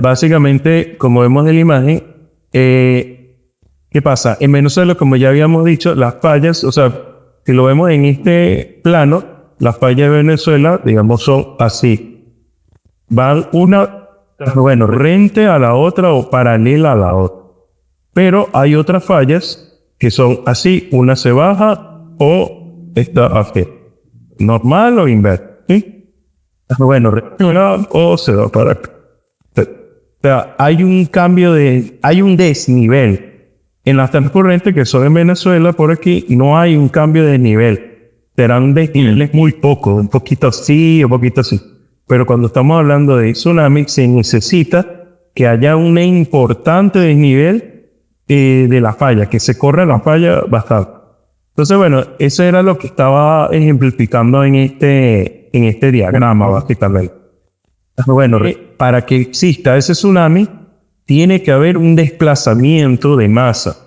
básicamente, como vemos en la imagen, ¿qué pasa? En Venezuela, como ya habíamos dicho, las fallas, o sea, si lo vemos en este plano, las fallas de Venezuela, digamos, son así. Van frente a la otra o paralela a la otra. Pero hay otras fallas que son así, una se baja o está así. Normal o inversa, ¿sí? O se va para acá. O sea, hay un desnivel. En las transcurrentes que son en Venezuela, por aquí, no hay un cambio de nivel. Serán desniveles muy pocos, un poquito así, un poquito así. Pero cuando estamos hablando de tsunami, se necesita que haya un importante desnivel de la falla, que se corra la falla bastante. Entonces, bueno, eso era lo que estaba ejemplificando en este diagrama, básicamente. Bueno, para que exista ese tsunami, tiene que haber un desplazamiento de masa.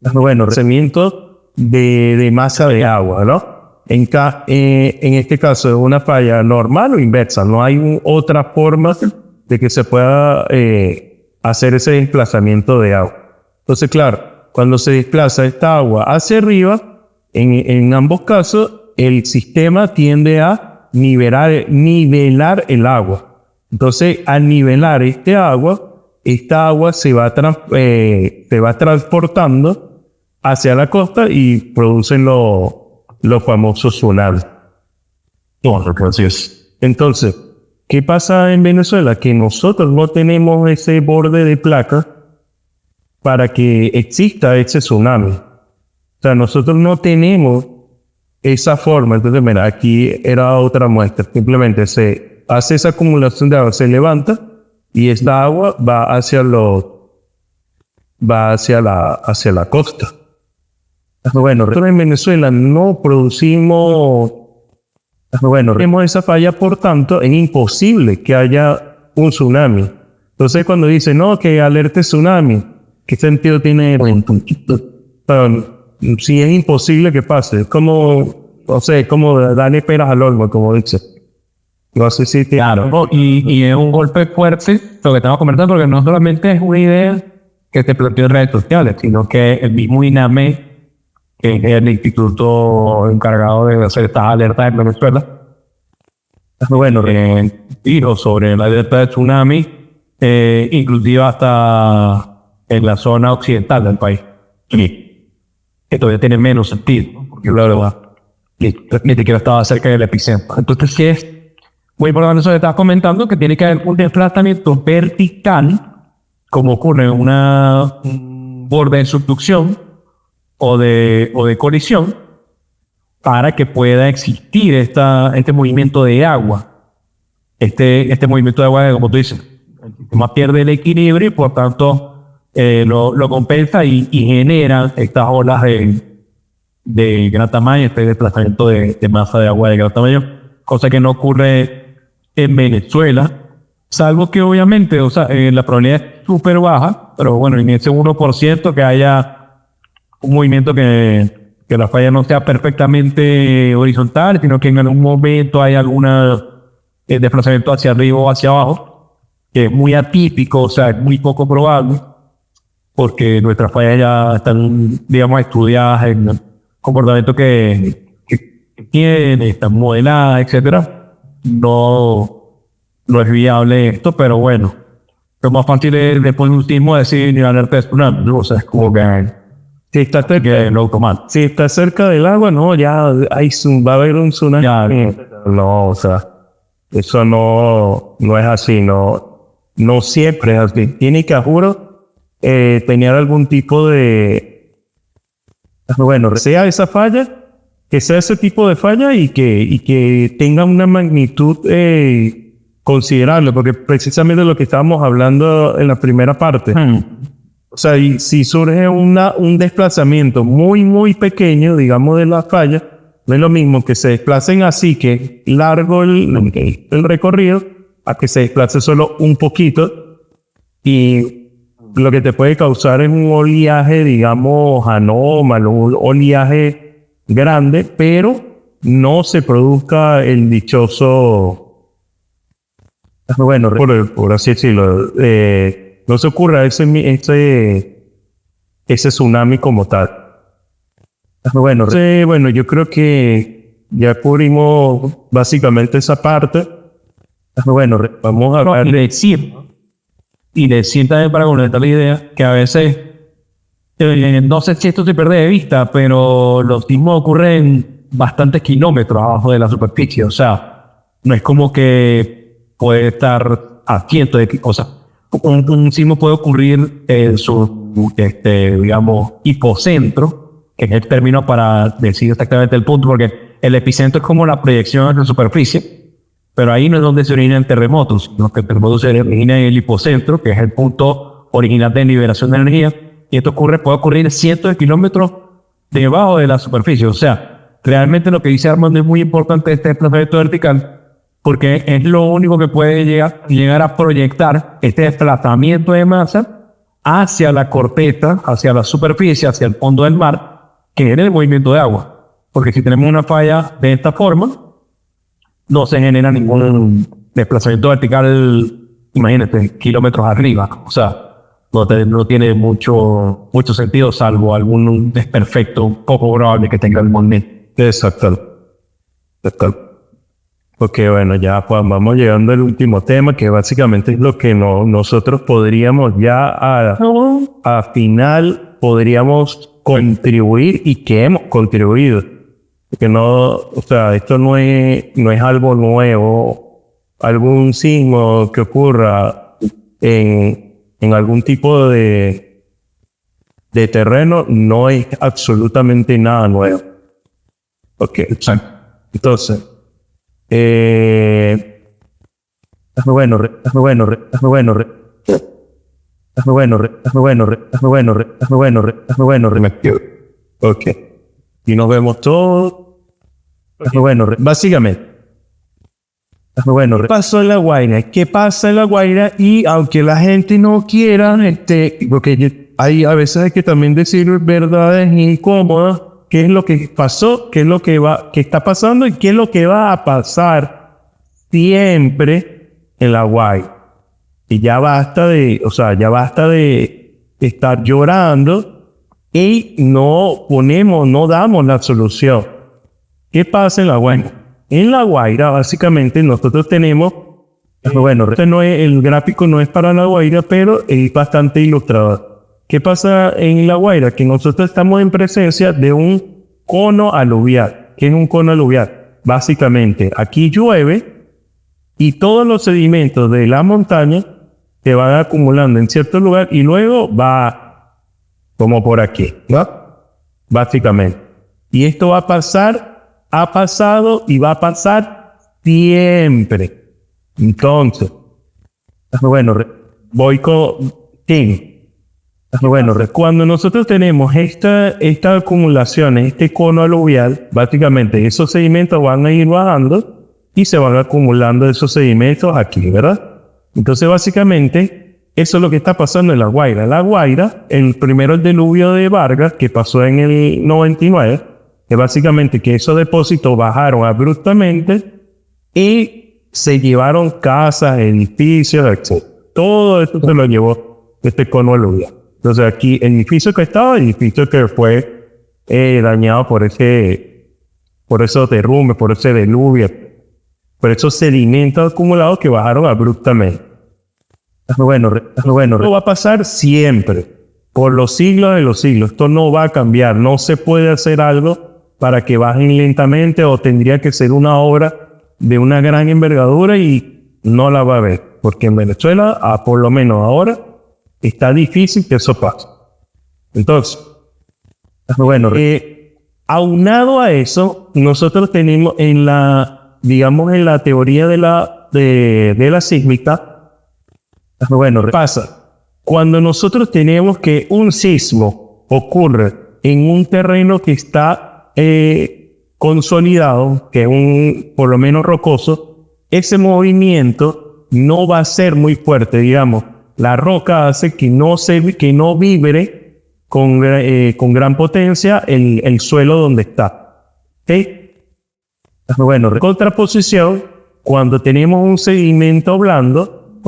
Desplazamiento de masa de agua, ¿no? En este caso es una falla normal o inversa. No hay otra forma de que se pueda hacer ese desplazamiento de agua. Entonces, claro, cuando se desplaza esta agua hacia arriba, en ambos casos, el sistema tiende a nivelar el agua. Entonces, al nivelar esta agua se va transportando hacia la costa y producen los famosos tsunamis. Así es. Entonces, ¿qué pasa en Venezuela? Que nosotros no tenemos ese borde de placa para que exista ese tsunami. O sea, nosotros no tenemos esa forma. Entonces, mira, aquí era otra muestra. Simplemente se hace esa acumulación de agua, se levanta y esta agua va hacia la costa. Bueno, nosotros en Venezuela no producimos, tenemos esa falla, por tanto, es imposible que haya un tsunami. Entonces, cuando dicen, no, que alerte tsunami, ¿qué sentido tiene? Si es imposible que pase, es como, no sé, como darle peras al olmo, como dice. No sé si te... Claro, y es un golpe fuerte lo que estamos comentando, porque no solamente es una idea que se planteó en redes sociales, sino que el mismo INAME, que es el instituto encargado de hacer estas alertas en Venezuela, dijo sobre la alerta de tsunami, inclusive hasta en la zona occidental del país, que todavía tiene menos sentido, ¿no? Porque claro, ni siquiera estaba cerca del epicentro. Entonces, sí es muy importante eso que estás comentando, que tiene que haber un desplazamiento vertical, como ocurre en un borde de subducción o de colisión, para que pueda existir este movimiento de agua. Este movimiento de agua, como tú dices, el sistema pierde el equilibrio y por tanto lo compensa y genera estas olas de gran tamaño, este desplazamiento de masa de agua de gran tamaño, cosa que no ocurre en Venezuela, salvo que obviamente, la probabilidad es súper baja, pero bueno, en ese 1% que haya un movimiento que la falla no sea perfectamente horizontal, sino que en algún momento hay algún desplazamiento hacia arriba o hacia abajo, que es muy atípico, es muy poco probable, porque nuestras fallas ya están, digamos, estudiadas en el comportamiento que tiene, están modeladas, etcétera. No es viable esto, pero bueno, lo más fácil es después de un sismo decir alerta de tsunami, ¿no? Es como que si está cerca, automático. Si está cerca del agua, no, ya va a haber un tsunami. Ya, no, eso no es así, no siempre es así. Tiene que, juro, tener algún tipo de, sea esa falla, que sea ese tipo de falla y que tenga una magnitud considerable, porque precisamente lo que estábamos hablando en la primera parte. Y si surge un desplazamiento muy, muy pequeño, digamos, de la falla, no es lo mismo que se desplacen así, que largo el recorrido, a que se desplace solo un poquito, y lo que te puede causar es un oleaje, digamos, anómalo, un oleaje grande, pero no se produzca el dichoso, por así decirlo, no se ocurra ese tsunami como tal. Yo creo que ya cubrimos básicamente esa parte. Vamos a hablar y decir también para completar la idea que a veces, no sé si esto se pierde de vista, pero los sismos ocurren bastantes kilómetros abajo de la superficie. O sea, no es como que puede estar a cientos de kilómetros. Un sismo puede ocurrir en su, digamos, hipocentro, que es el término para decir exactamente el punto, porque el epicentro es como la proyección en la superficie, pero ahí no es donde se originan terremotos, sino que el terremoto se origina en el hipocentro, que es el punto original de liberación de energía, y esto puede ocurrir cientos de kilómetros debajo de la superficie. O sea, realmente lo que dice Armando es muy importante, este desplazamiento vertical, porque es lo único que puede llegar a proyectar este desplazamiento de masa hacia la corteza, hacia la superficie, hacia el fondo del mar, que genera el movimiento de agua. Porque si tenemos una falla de esta forma, no se genera ningún desplazamiento vertical, imagínate, kilómetros arriba. O sea, no tiene mucho sentido, salvo algún desperfecto poco probable que tenga el movimiento. Exacto. Porque ya vamos llegando al último tema, que básicamente es lo que nosotros podríamos ya a final podríamos contribuir y que hemos contribuido. que no, o sea, esto no es algo nuevo, algún sismo que ocurra en algún tipo de terreno no es absolutamente nada nuevo. Ok, entonces, ok, y nos vemos todos. Bueno, básicamente. Bueno, ¿qué pasó en La Guaira? ¿Qué pasa en La Guaira? Y aunque la gente no quiera, porque hay a veces que también decir verdades incómodas, qué es lo que pasó, qué es lo que está pasando y qué es lo que va a pasar siempre en La Guaira. Y ya basta de estar llorando y no damos la solución. ¿Qué pasa en La Guaira? En La Guaira, básicamente, nosotros tenemos, el gráfico no es para La Guaira, pero es bastante ilustrador. ¿Qué pasa en La Guaira? Que nosotros estamos en presencia de un cono aluvial. ¿Qué es un cono aluvial? Básicamente, aquí llueve y todos los sedimentos de la montaña se van acumulando en cierto lugar y luego va como por aquí, ¿no? Básicamente. Y esto va a pasar, ha pasado y va a pasar siempre. Entonces, voy con Tim. Cuando nosotros tenemos esta acumulación, este cono aluvial, básicamente esos sedimentos van a ir bajando y se van acumulando esos sedimentos aquí, ¿verdad? Entonces, básicamente, eso es lo que está pasando en La Guaira. La Guaira, el diluvio de Vargas, que pasó en el 99, que básicamente que esos depósitos bajaron abruptamente y se llevaron casas, edificios, etc. Todo eso se lo llevó este cono aluvial. Entonces aquí el edificio que fue dañado por esos derrumbes, por ese diluvio, por esos sedimentos acumulados que bajaron abruptamente. Esto va a pasar siempre, por los siglos de los siglos. Esto no va a cambiar, no se puede hacer algo para que bajen lentamente o tendría que ser una obra de una gran envergadura y no la va a ver, porque en Venezuela, por lo menos ahora, está difícil que eso pase. Entonces, aunado a eso, nosotros tenemos en la teoría de la sísmica, pasa cuando nosotros tenemos que un sismo ocurre en un terreno que está consolidado, que es por lo menos rocoso, ese movimiento no va a ser muy fuerte, digamos. La roca hace que no vibre con gran potencia el suelo donde está. ¿Okay? Contraposición, cuando tenemos un sedimento blando,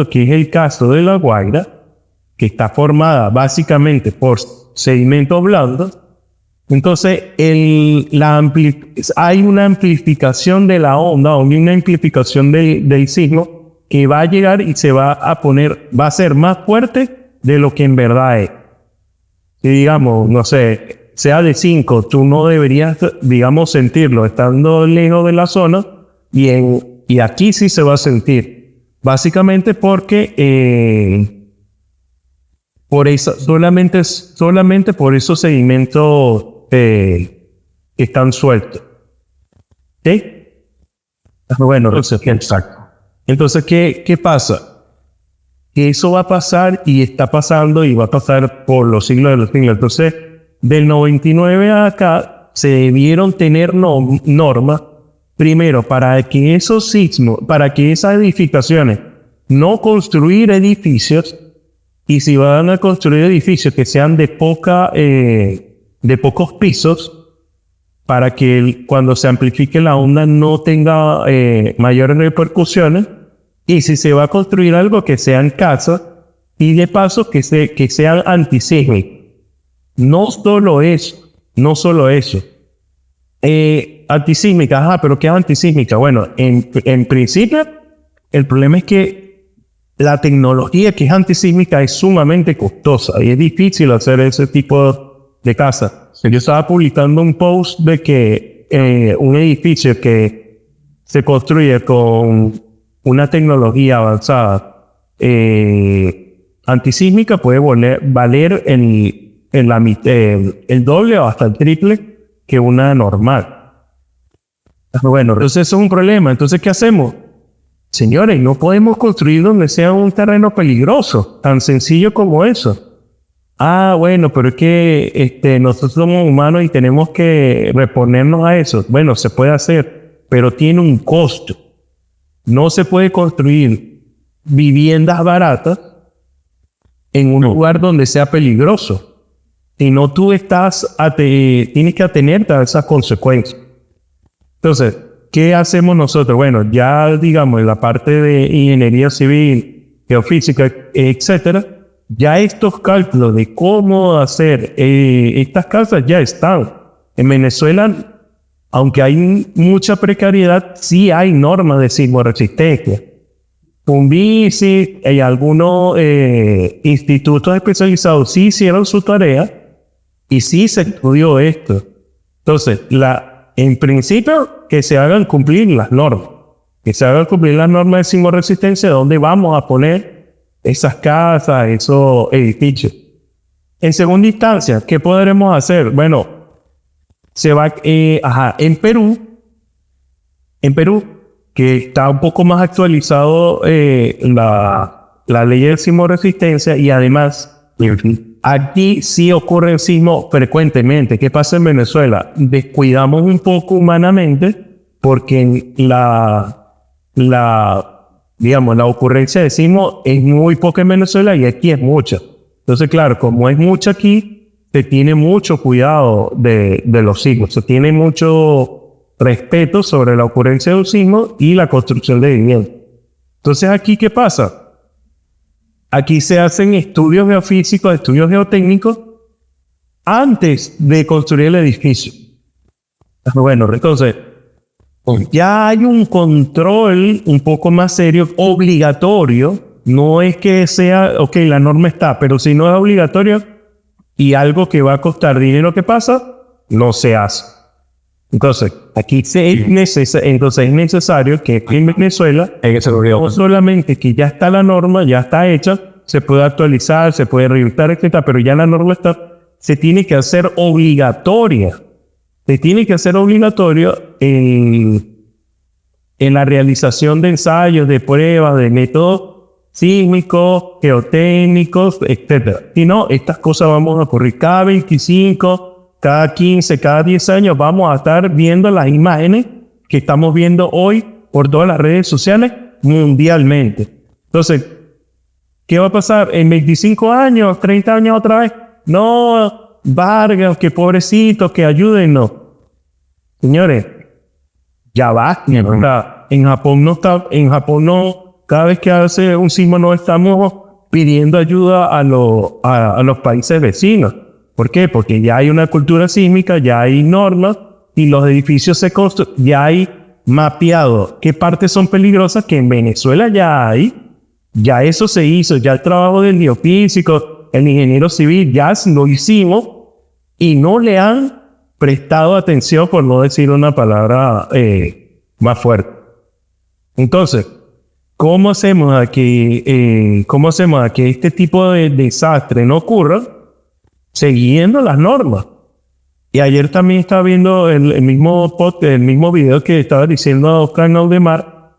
que es el caso de La Guaira, que está formada básicamente por sedimentos blandos, entonces hay una amplificación de la onda o una amplificación del sismo que va a llegar y va a ser más fuerte de lo que en verdad es. Si digamos, no sé, sea de 5, tú no deberías, digamos, sentirlo estando lejos de la zona y aquí sí se va a sentir. Básicamente porque solamente por esos sedimentos que están sueltos. ¿Sí? Exacto. Entonces, ¿qué pasa? Que eso va a pasar y está pasando y va a pasar por los siglos de los siglos. Entonces, del 99 a acá se debieron tener normas, primero, para que esos sismos, para que esas edificaciones, no construir edificios, y si van a construir edificios que sean de pocos pisos, para que cuando se amplifique la onda no tenga mayores repercusiones. Y si se va a construir algo, que sean casas y de paso que sean antisísmicas. No solo eso. Antisísmica, pero ¿qué es antisísmica? Bueno, en principio, el problema es que la tecnología que es antisísmica es sumamente costosa y es difícil hacer ese tipo de casas. Yo estaba publicando un post de que un edificio que se construye con una tecnología avanzada antisísmica puede valer el doble o hasta el triple que una normal. Bueno, entonces eso es un problema. Entonces, ¿qué hacemos? Señores, no podemos construir donde sea un terreno peligroso, tan sencillo como eso. Bueno, pero es que nosotros somos humanos y tenemos que reponernos a eso. Bueno, se puede hacer, pero tiene un costo. No se puede construir viviendas baratas en un lugar donde sea peligroso. Si no, tú tienes que atenerte a esas consecuencias. Entonces, ¿qué hacemos nosotros? Bueno, ya digamos en la parte de ingeniería civil, geofísica, etcétera, ya estos cálculos de cómo hacer estas casas ya están. En Venezuela, aunque hay mucha precariedad, sí hay normas de sismoresistencia. Punvici y algunos institutos especializados sí hicieron su tarea y sí se estudió esto. Entonces, en principio, que se hagan cumplir las normas. Que se hagan cumplir las normas de sismoresistencia, donde vamos a poner esas casas, esos edificios. En segunda instancia, ¿qué podremos hacer? Bueno, en Perú, que está un poco más actualizado la ley de sismoresistencia y además, aquí sí ocurren sismos frecuentemente. ¿Qué pasa en Venezuela? Descuidamos un poco humanamente porque digamos, la ocurrencia de sismo es muy poca en Venezuela y aquí es mucha. Entonces, claro, como es mucha aquí, se tiene mucho cuidado de los sismos. Se tiene mucho respeto sobre la ocurrencia de un sismo y la construcción de vivienda. Entonces, ¿aquí qué pasa? Aquí se hacen estudios geofísicos, estudios geotécnicos, antes de construir el edificio. Bueno, entonces, ya hay un control un poco más serio, obligatorio. No es que sea, ok, la norma está, pero si no es obligatorio y algo que va a costar dinero, ¿qué pasa? No se hace. Entonces, aquí es necesario que en Venezuela, no solamente que ya está la norma, ya está hecha, se puede actualizar, se puede revisar, etc., pero ya la norma está, se tiene que hacer obligatoria. Se tiene que hacer obligatorio en la realización de ensayos, de pruebas, de métodos sísmicos, geotécnicos, etc. Si no, estas cosas vamos a ocurrir cada 25, cada 15, cada 10 años vamos a estar viendo las imágenes que estamos viendo hoy por todas las redes sociales mundialmente. Entonces, ¿qué va a pasar? En 25 años, 30 años otra vez. No, Vargas, que pobrecito, que ayúdennos. Señores, ya va. En Japón no, cada vez que hace un sismo no estamos pidiendo ayuda a los países vecinos. ¿Por qué? Porque ya hay una cultura sísmica, ya hay normas y los edificios se construyen, ya hay mapeado qué partes son peligrosas, que en Venezuela ya hay, ya eso se hizo, ya el trabajo del geofísico, el ingeniero civil, ya lo hicimos y no le han prestado atención, por no decir una palabra más fuerte. Entonces, ¿cómo hacemos a que este tipo de desastre no ocurra? Siguiendo las normas. Y ayer también estaba viendo el mismo video que estaba diciendo Oscar Naudemar.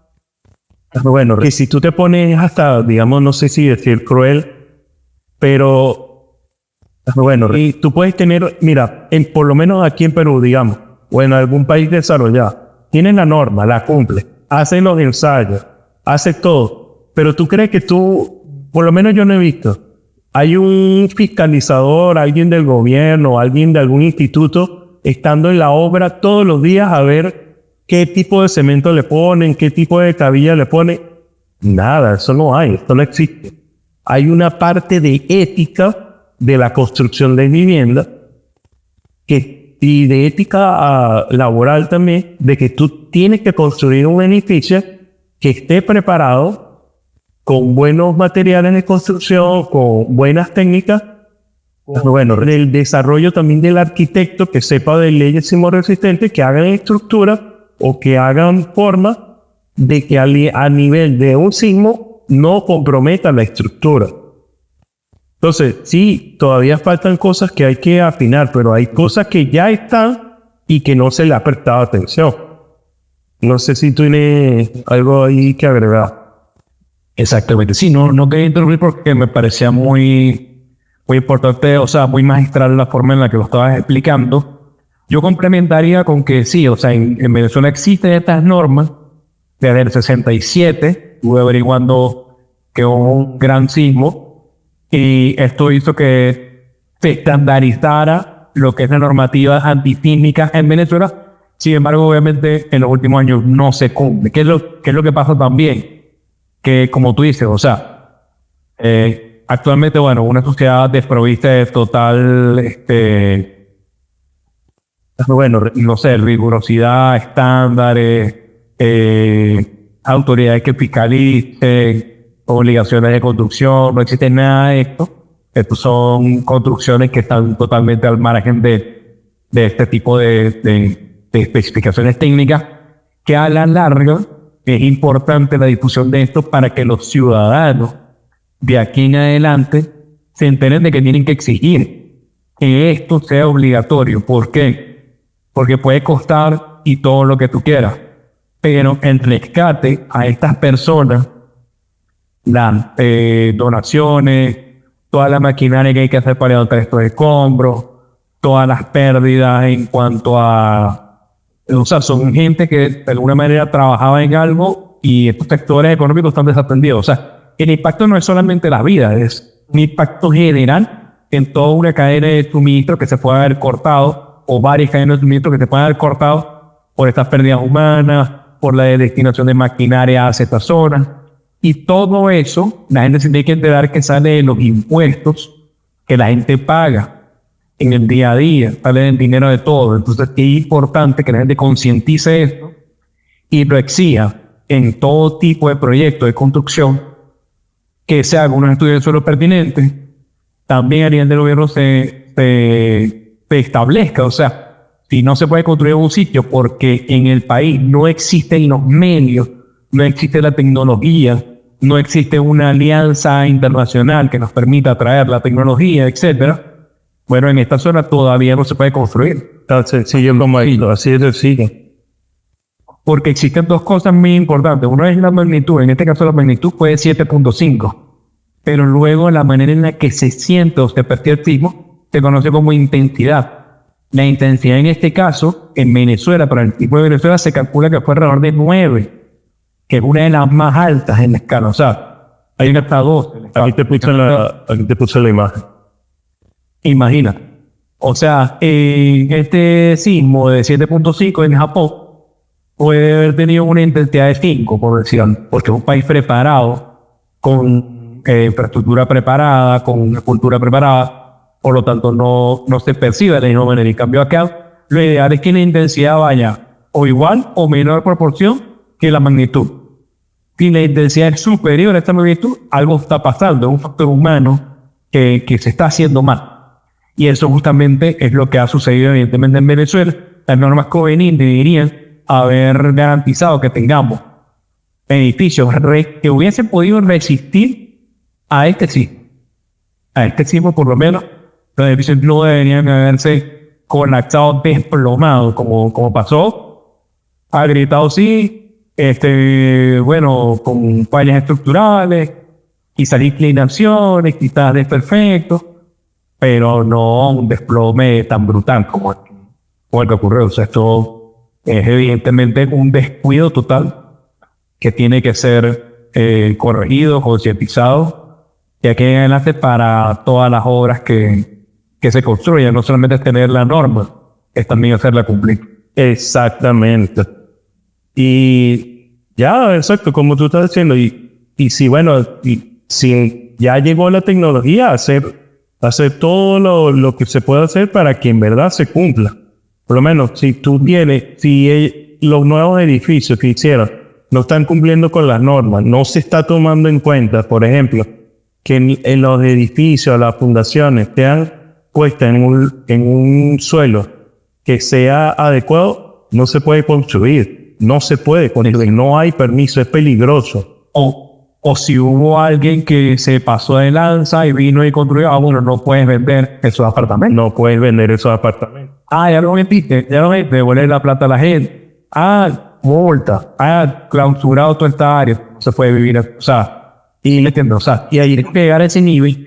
Bueno, que si tú te pones hasta, digamos, no sé si decir cruel, pero bueno, y tú puedes tener, mira, por lo menos aquí en Perú, digamos, o en algún país desarrollado, tienen la norma, la cumple, hacen los ensayos, hace todo, pero tú crees que por lo menos yo no he visto, hay un fiscalizador, alguien del gobierno, alguien de algún instituto, estando en la obra todos los días a ver qué tipo de cemento le ponen, qué tipo de cabilla le ponen. Nada, eso no hay, esto no existe. Hay una parte de ética de la construcción de vivienda y de ética laboral también, de que tú tienes que construir un edificio que esté preparado con buenos materiales de construcción, con buenas técnicas, Bueno, del desarrollo también del arquitecto que sepa de leyes sismorresistentes, que hagan estructura o que hagan forma de que a nivel de un sismo no comprometa la estructura. Entonces, sí, todavía faltan cosas que hay que afinar, pero hay cosas que ya están y que no se le ha prestado atención. No sé si tú tienes algo ahí que agregar. Exactamente. Sí, no quería interrumpir porque me parecía muy importante, o sea, muy magistral la forma en la que lo estabas explicando. Yo complementaría con que sí, o sea, en Venezuela existen estas normas desde el 67, estuve averiguando que hubo un gran sismo y esto hizo que se estandarizara lo que es la normativa antisísmica en Venezuela. Sin embargo, obviamente, en los últimos años no se cumple. ¿Qué es lo que pasa también? Que, como tú dices, o sea, actualmente, bueno, una sociedad desprovista de total, bueno, no sé, rigurosidad, estándares, autoridades que fiscalicen, obligaciones de construcción, no existe nada de esto. Estos son construcciones que están totalmente al margen de este tipo de especificaciones técnicas, que a la larga es importante la difusión de esto para que los ciudadanos de aquí en adelante se enteren de que tienen que exigir que esto sea obligatorio. ¿Por qué? Porque puede costar y todo lo que tú quieras, pero el rescate a estas personas, las donaciones, toda la maquinaria que hay que hacer para levantar estos escombros, todas las pérdidas en cuanto a... O sea, son gente que de alguna manera trabajaba en algo y estos sectores económicos están desatendidos. O sea, el impacto no es solamente la vida, es un impacto general en toda una cadena de suministro que se puede haber cortado, o varias cadenas de suministro que se pueden haber cortado por estas pérdidas humanas, por la destinación de maquinaria hacia esta zona. Y todo eso, la gente se tiene que enterar que sale de los impuestos que la gente paga en el día a día, sale del dinero de todo. Entonces es importante que la gente concientice esto y lo exija en todo tipo de proyectos de construcción, que se haga unos estudios de suelo pertinentes. También a nivel del gobierno se establezca, o sea, si no se puede construir en un sitio porque en el país no existen los medios, no existe la tecnología, no existe una alianza internacional que nos permita traer la tecnología, etcétera. Bueno, en esta zona todavía no se puede construir. Tan sencillo como esto, así de sencillo. Porque existen dos cosas muy importantes. Una es la magnitud, en este caso la magnitud fue 7.5. Pero luego la manera en la que se siente o se percibe el sismo se conoce como intensidad. La intensidad en este caso, en Venezuela, para el sismo de Venezuela se calcula que fue alrededor de 9, que es una de las más altas en la escala. O sea, hay una hasta 2. Aquí te puse la imagen. Imagina. O sea, este sismo de 7.5 en Japón puede haber tenido una intensidad de 5, por decirlo, porque es un país preparado, con infraestructura preparada, con una cultura preparada, por lo tanto no se percibe de la misma manera. En cambio acá, lo ideal es que la intensidad vaya o igual o menor proporción que la magnitud. Si la intensidad es superior a esta magnitud, algo está pasando, es un factor humano que se está haciendo mal. Y eso justamente es lo que ha sucedido evidentemente en Venezuela. Las normas convenientes deberían haber garantizado que tengamos edificios que hubiesen podido resistir a este sismo. A este sismo, por lo menos, los edificios no deberían haberse colapsado, desplomados, como pasó. Ha gritado sí, bueno, con fallas estructurales, quizás inclinaciones, quizás desperfectos, pero no un desplome tan brutal como el que ocurrió. O sea, esto es evidentemente un descuido total que tiene que ser corregido, concientizado, y aquí en adelante para todas las obras que se construyan. No solamente es tener la norma, es también hacerla cumplir. Exactamente. Y ya, exacto, como tú estás diciendo, y si, bueno, y si ya llegó la tecnología, hacer todo lo que se puede hacer para que en verdad se cumpla. Por lo menos, si los nuevos edificios que hicieron no están cumpliendo con las normas, no se está tomando en cuenta, por ejemplo, que en los edificios, las fundaciones, sean puesta en un suelo que sea adecuado, no se puede construir. No se puede construir, no hay permiso, es peligroso. O si hubo alguien que se pasó de lanza y vino y construyó, bueno, no puedes vender esos apartamentos. No puedes vender esos apartamentos. Ya lo vendiste, devuelve la plata a la gente. Multa. Clausurado toda esta área. No se puede vivir, o sea, y le entiendo, o sea, y ahí hay que llegar a ese nivel.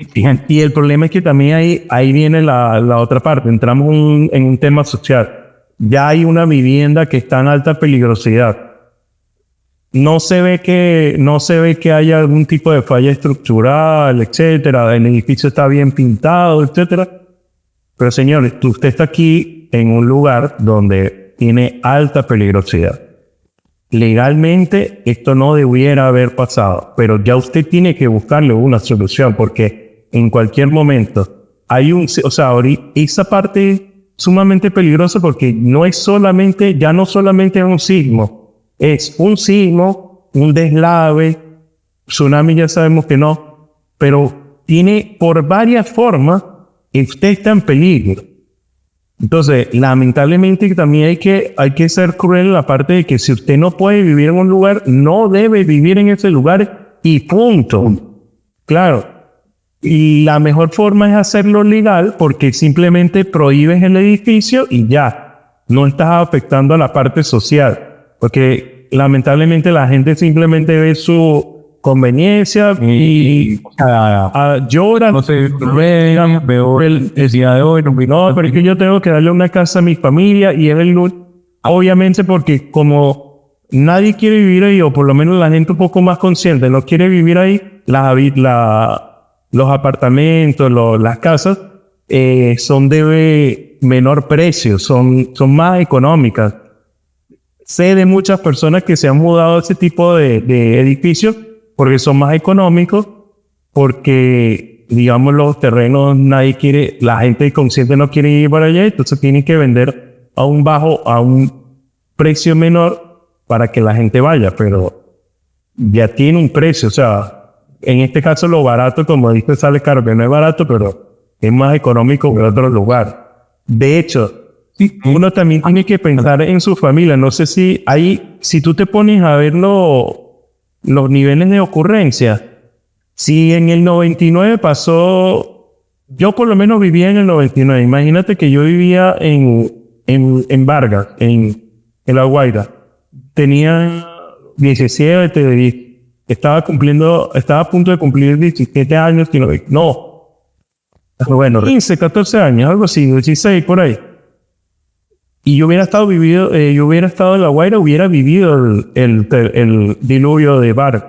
Y el problema es que también ahí viene la otra parte. Entramos en un tema social. Ya hay una vivienda que está en alta peligrosidad. No se ve que haya algún tipo de falla estructural, etcétera. El edificio está bien pintado, etcétera. Pero señores, usted está aquí en un lugar donde tiene alta peligrosidad. Legalmente esto no debiera haber pasado, pero ya usted tiene que buscarle una solución, porque en cualquier momento esa parte es sumamente peligrosa, porque ya no solamente es un sismo, un deslave, tsunami ya sabemos que no, pero tiene por varias formas, usted está en peligro. Entonces, lamentablemente también hay que ser cruel en la parte de que si usted no puede vivir en un lugar, no debe vivir en ese lugar y punto. Claro. Y la mejor forma es hacerlo legal, porque simplemente prohíbes el edificio y ya. No estás afectando a la parte social. Porque lamentablemente la gente simplemente ve su conveniencia y llora, no sé, veo el día de hoy, no, pero es que yo tengo que darle una casa a mi familia, y es obviamente porque como nadie quiere vivir ahí, o por lo menos la gente un poco más consciente no quiere vivir ahí, los apartamentos, las casas son de menor precio, son más económicas. Sé de muchas personas que se han mudado a ese tipo de edificios porque son más económicos, porque, digamos, los terrenos la gente consciente no quiere ir para allá, entonces tienen que vender a un precio menor para que la gente vaya, pero ya tiene un precio, o sea, en este caso lo barato, como dice, sale caro, que no es barato, pero es más económico que otro lugar. De hecho, uno también tiene que pensar en su familia. No sé si tú te pones a ver los niveles de ocurrencia, si en el 99 pasó, yo por lo menos vivía en el 99, imagínate que yo vivía en Vargas, en La Guaira, tenía 17, estaba a punto de cumplir 17 años, bueno, 15, 14 años, algo así, 16 por ahí. Y yo hubiera estado en La Guaira, hubiera vivido el diluvio de Vargas.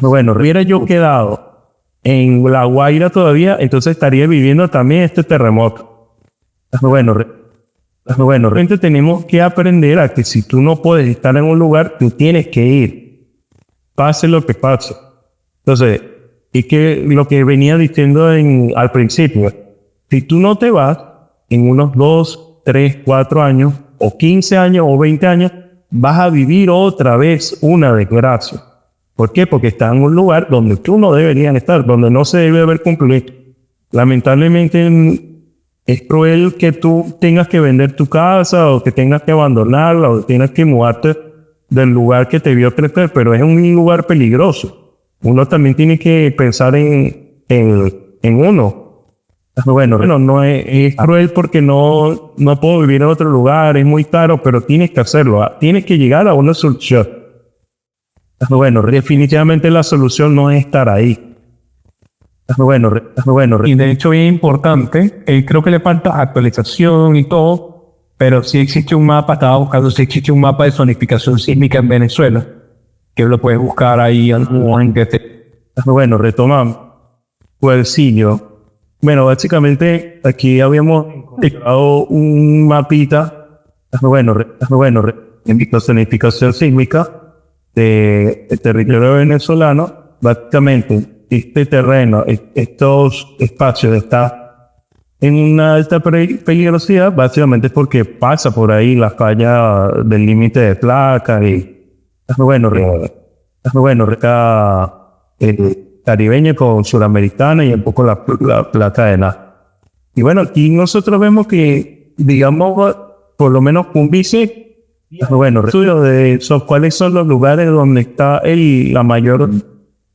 Bueno, hubiera yo quedado en La Guaira todavía, entonces estaría viviendo también este terremoto. Bueno, realmente tenemos que aprender a que si tú no puedes estar en un lugar, tú tienes que ir, pase lo que pase. Entonces, es que lo que venía diciendo al principio, si tú no te vas, en unos 2, 3, 4 años, o 15 años, o 20 años, vas a vivir otra vez una desgracia. ¿Por qué? Porque estás en un lugar donde tú no deberías estar, donde no se debe haber cumplido. Lamentablemente es cruel que tú tengas que vender tu casa, o que tengas que abandonarla, o que tengas que mudarte del lugar que te vio crecer, pero es un lugar peligroso. Uno también tiene que pensar en uno. Bueno, no es cruel porque no puedo vivir en otro lugar, es muy caro, pero tienes que hacerlo. Tienes que llegar a una solución. Bueno, definitivamente la solución no es estar ahí. Y de hecho es importante, creo que le falta actualización y todo, pero sí existe un mapa, estaba buscando si existe un mapa de zonificación sísmica en Venezuela, que lo puedes buscar ahí. Bueno, retomamos. Huercillo. Bueno, básicamente aquí habíamos encontrado un mapita, en zonificación sísmica del territorio venezolano. Básicamente, este terreno, estos espacios están en una alta peligrosidad, básicamente porque pasa por ahí la falla del límite de placas y, acá el caribeño con suramericana y un poco la placa de nada. Y bueno, aquí nosotros vemos que, digamos, por lo menos un vice, bueno, estudio de cuáles son los lugares donde está la mayor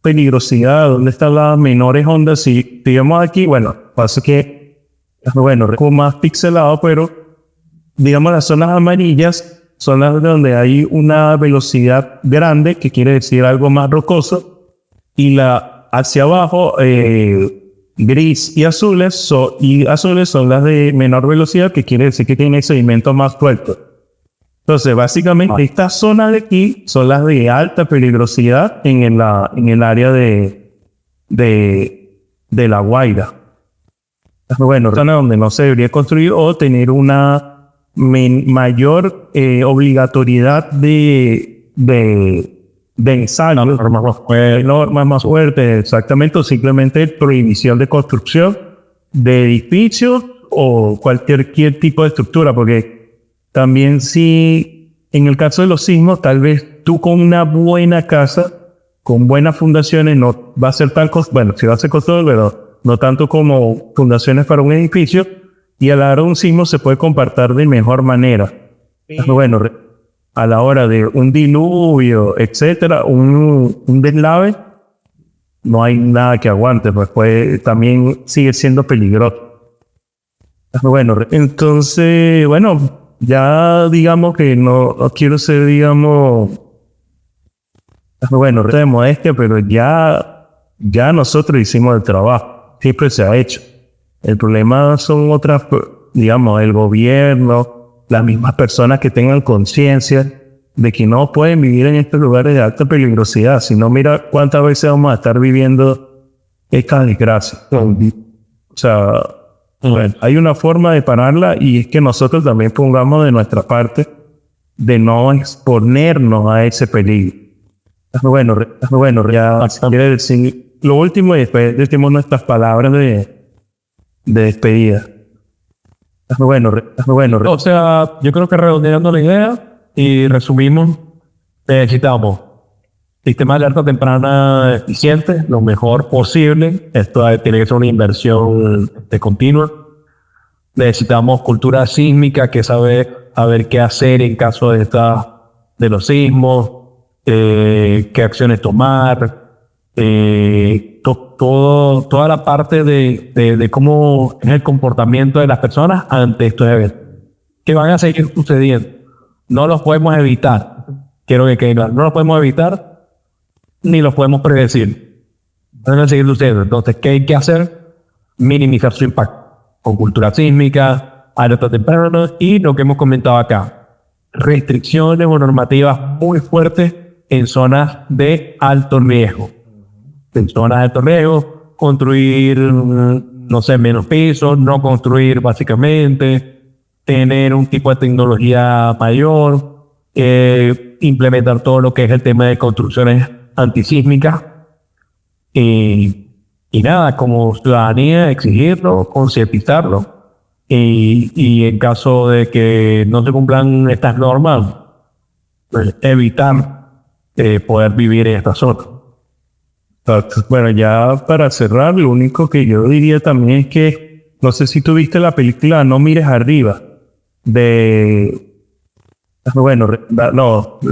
peligrosidad, donde están las menores ondas. Y digamos aquí, bueno, pasa que, bueno, como más pixelado, pero digamos las zonas amarillas son las donde hay una velocidad grande, que quiere decir algo más rocoso, y la hacia abajo, gris y azules son las de menor velocidad, que quiere decir que tienen sedimentos más sueltos. Entonces, básicamente, estas zonas de aquí son las de alta peligrosidad en el área de La Guaira. Bueno, zona donde no se debería construir o tener una mayor obligatoriedad de ensayo, normas más fuertes, exactamente, o simplemente prohibición de construcción de edificios o cualquier tipo de estructura, porque también si en el caso de los sismos, tal vez tú con una buena casa, con buenas fundaciones, no va a ser tan costoso, bueno, sí va a ser costoso, pero no tanto como fundaciones para un edificio, y a la hora de un sismo se puede comportar de mejor manera. Bueno, a la hora de un diluvio, etcétera, un deslave, no hay nada que aguante, pues también sigue siendo peligroso. Bueno, entonces, bueno, ya digamos que no quiero ser, digamos, bueno, de modestia, pero ya nosotros hicimos el trabajo, siempre se ha hecho. El problema son otras, digamos, el gobierno, las mismas personas que tengan conciencia de que no pueden vivir en estos lugares de alta peligrosidad. Si no, mira cuántas veces vamos a estar viviendo esta desgracia. O sea, bueno, hay una forma de pararla, y es que nosotros también pongamos de nuestra parte de no exponernos a ese peligro. Bueno, ya quiere decir lo último, y después decimos nuestras palabras de despedida. Bueno, O sea, yo creo que redondeando la idea y resumimos, necesitamos sistema de alerta temprana eficiente, lo mejor posible. Esto tiene que ser una inversión continua. Necesitamos cultura sísmica, que saber qué hacer en caso de los sismos, qué acciones tomar, toda la parte de cómo es el comportamiento de las personas ante estos eventos, que van a seguir sucediendo. No los podemos evitar. Quiero que quede claro, no los podemos evitar ni los podemos predecir. Van a seguir sucediendo. Entonces, ¿qué hay que hacer? Minimizar su impacto con cultura sísmica, alerta temprana y lo que hemos comentado acá. Restricciones o normativas muy fuertes en zonas de alto riesgo. En zonas de alto riesgo, construir, no sé, menos pisos, no construir básicamente, tener un tipo de tecnología mayor, implementar todo lo que es el tema de construcciones antisísmicas, y nada, como ciudadanía exigirlo, concientizarlo, y en caso de que no se cumplan estas normas, pues evitar poder vivir en esta zona. Bueno, ya para cerrar, lo único que yo diría también es que, no sé si tú viste la película No mires arriba, de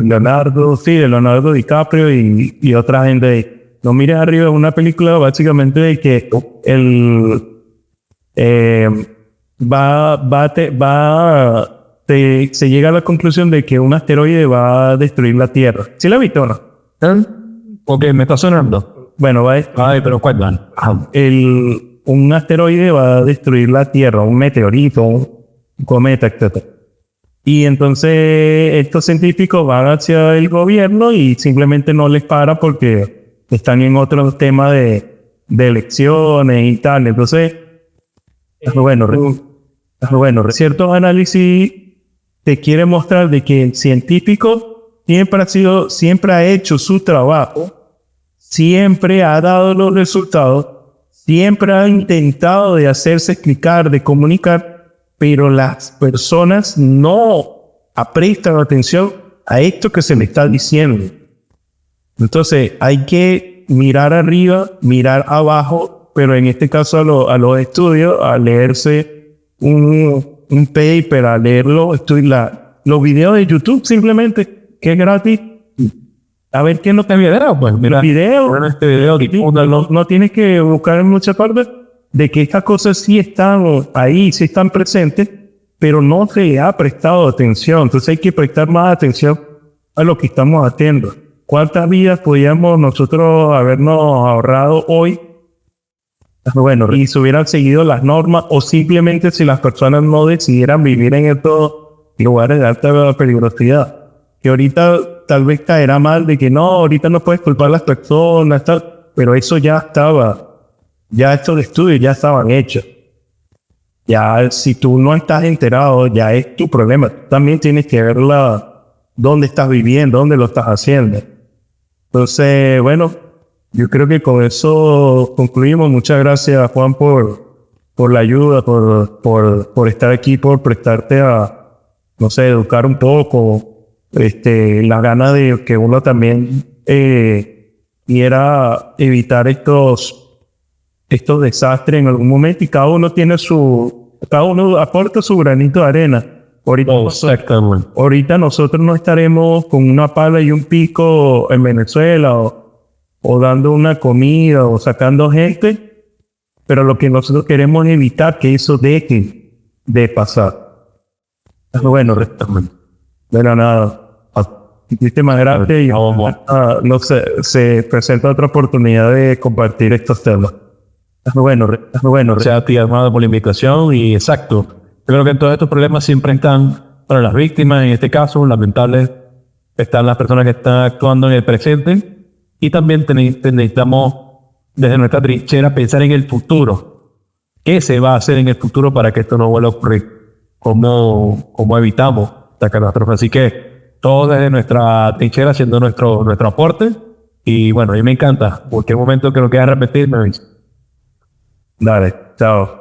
Leonardo DiCaprio y otra gente. No mires arriba es una película básicamente de que se llega a la conclusión de que un asteroide va a destruir la Tierra. ¿Sí la viste o no? Ok, me está sonando. Bueno, pero cuéntame. Un asteroide va a destruir la Tierra, un meteorito, un cometa, etc. Y entonces estos científicos van hacia el gobierno y simplemente no les para porque están en otros temas de elecciones y tal. Entonces, ciertos análisis te quieren mostrar de que el científico siempre ha hecho su trabajo, siempre ha dado los resultados, siempre ha intentado de hacerse explicar, de comunicar, pero las personas no prestan atención a esto que se le está diciendo. Entonces hay que mirar arriba, mirar abajo pero en este caso a los estudios, a leerse un paper, a leerlo, los videos de YouTube simplemente, que es gratis. A ver qué no te video, pues mira, Bueno, este video, no tienes que buscar en muchas partes de que estas cosas sí están ahí, sí están presentes, pero no se le ha prestado atención. Entonces hay que prestar más atención a lo que estamos haciendo. ¿Cuántas vidas podíamos nosotros habernos ahorrado hoy? Bueno, y si hubieran seguido las normas, o simplemente si las personas no decidieran vivir en estos lugares de alta peligrosidad. Que ahorita tal vez caerá mal de que no, ahorita no puedes culpar a las personas, tal, pero eso ya estaba, ya estos estudios ya estaban hechos. Ya si tú no estás enterado, ya es tu problema. Tú también tienes que ver dónde estás viviendo, dónde lo estás haciendo. Entonces, bueno, yo creo que con eso concluimos. Muchas gracias, Juan, por la ayuda, por estar aquí, por prestarte a, no sé, educar un poco, la gana de que uno también quiera evitar estos desastres en algún momento, y cada uno aporta su granito de arena. Ahorita nosotros no estaremos con una pala y un pico en Venezuela o dando una comida o sacando gente, pero lo que nosotros queremos es evitar que eso deje de pasar. Bueno, nada. Muchísimas gracias y no sé, se presenta otra oportunidad de compartir estos temas. Gracias a ti, Armando, por la invitación. Y exacto, yo creo que en todos estos problemas siempre están para las víctimas, en este caso, lamentables, están las personas que están actuando en el presente, y también necesitamos, desde nuestra trinchera, pensar en el futuro. ¿Qué se va a hacer en el futuro para que esto no vuelva a ocurrir? ¿Cómo evitamos esta catástrofe? Así que todos desde nuestra trinchera haciendo nuestro aporte. Y bueno, a mí me encanta. Cualquier momento que lo quieras repetir, me avisa. Dale, chao.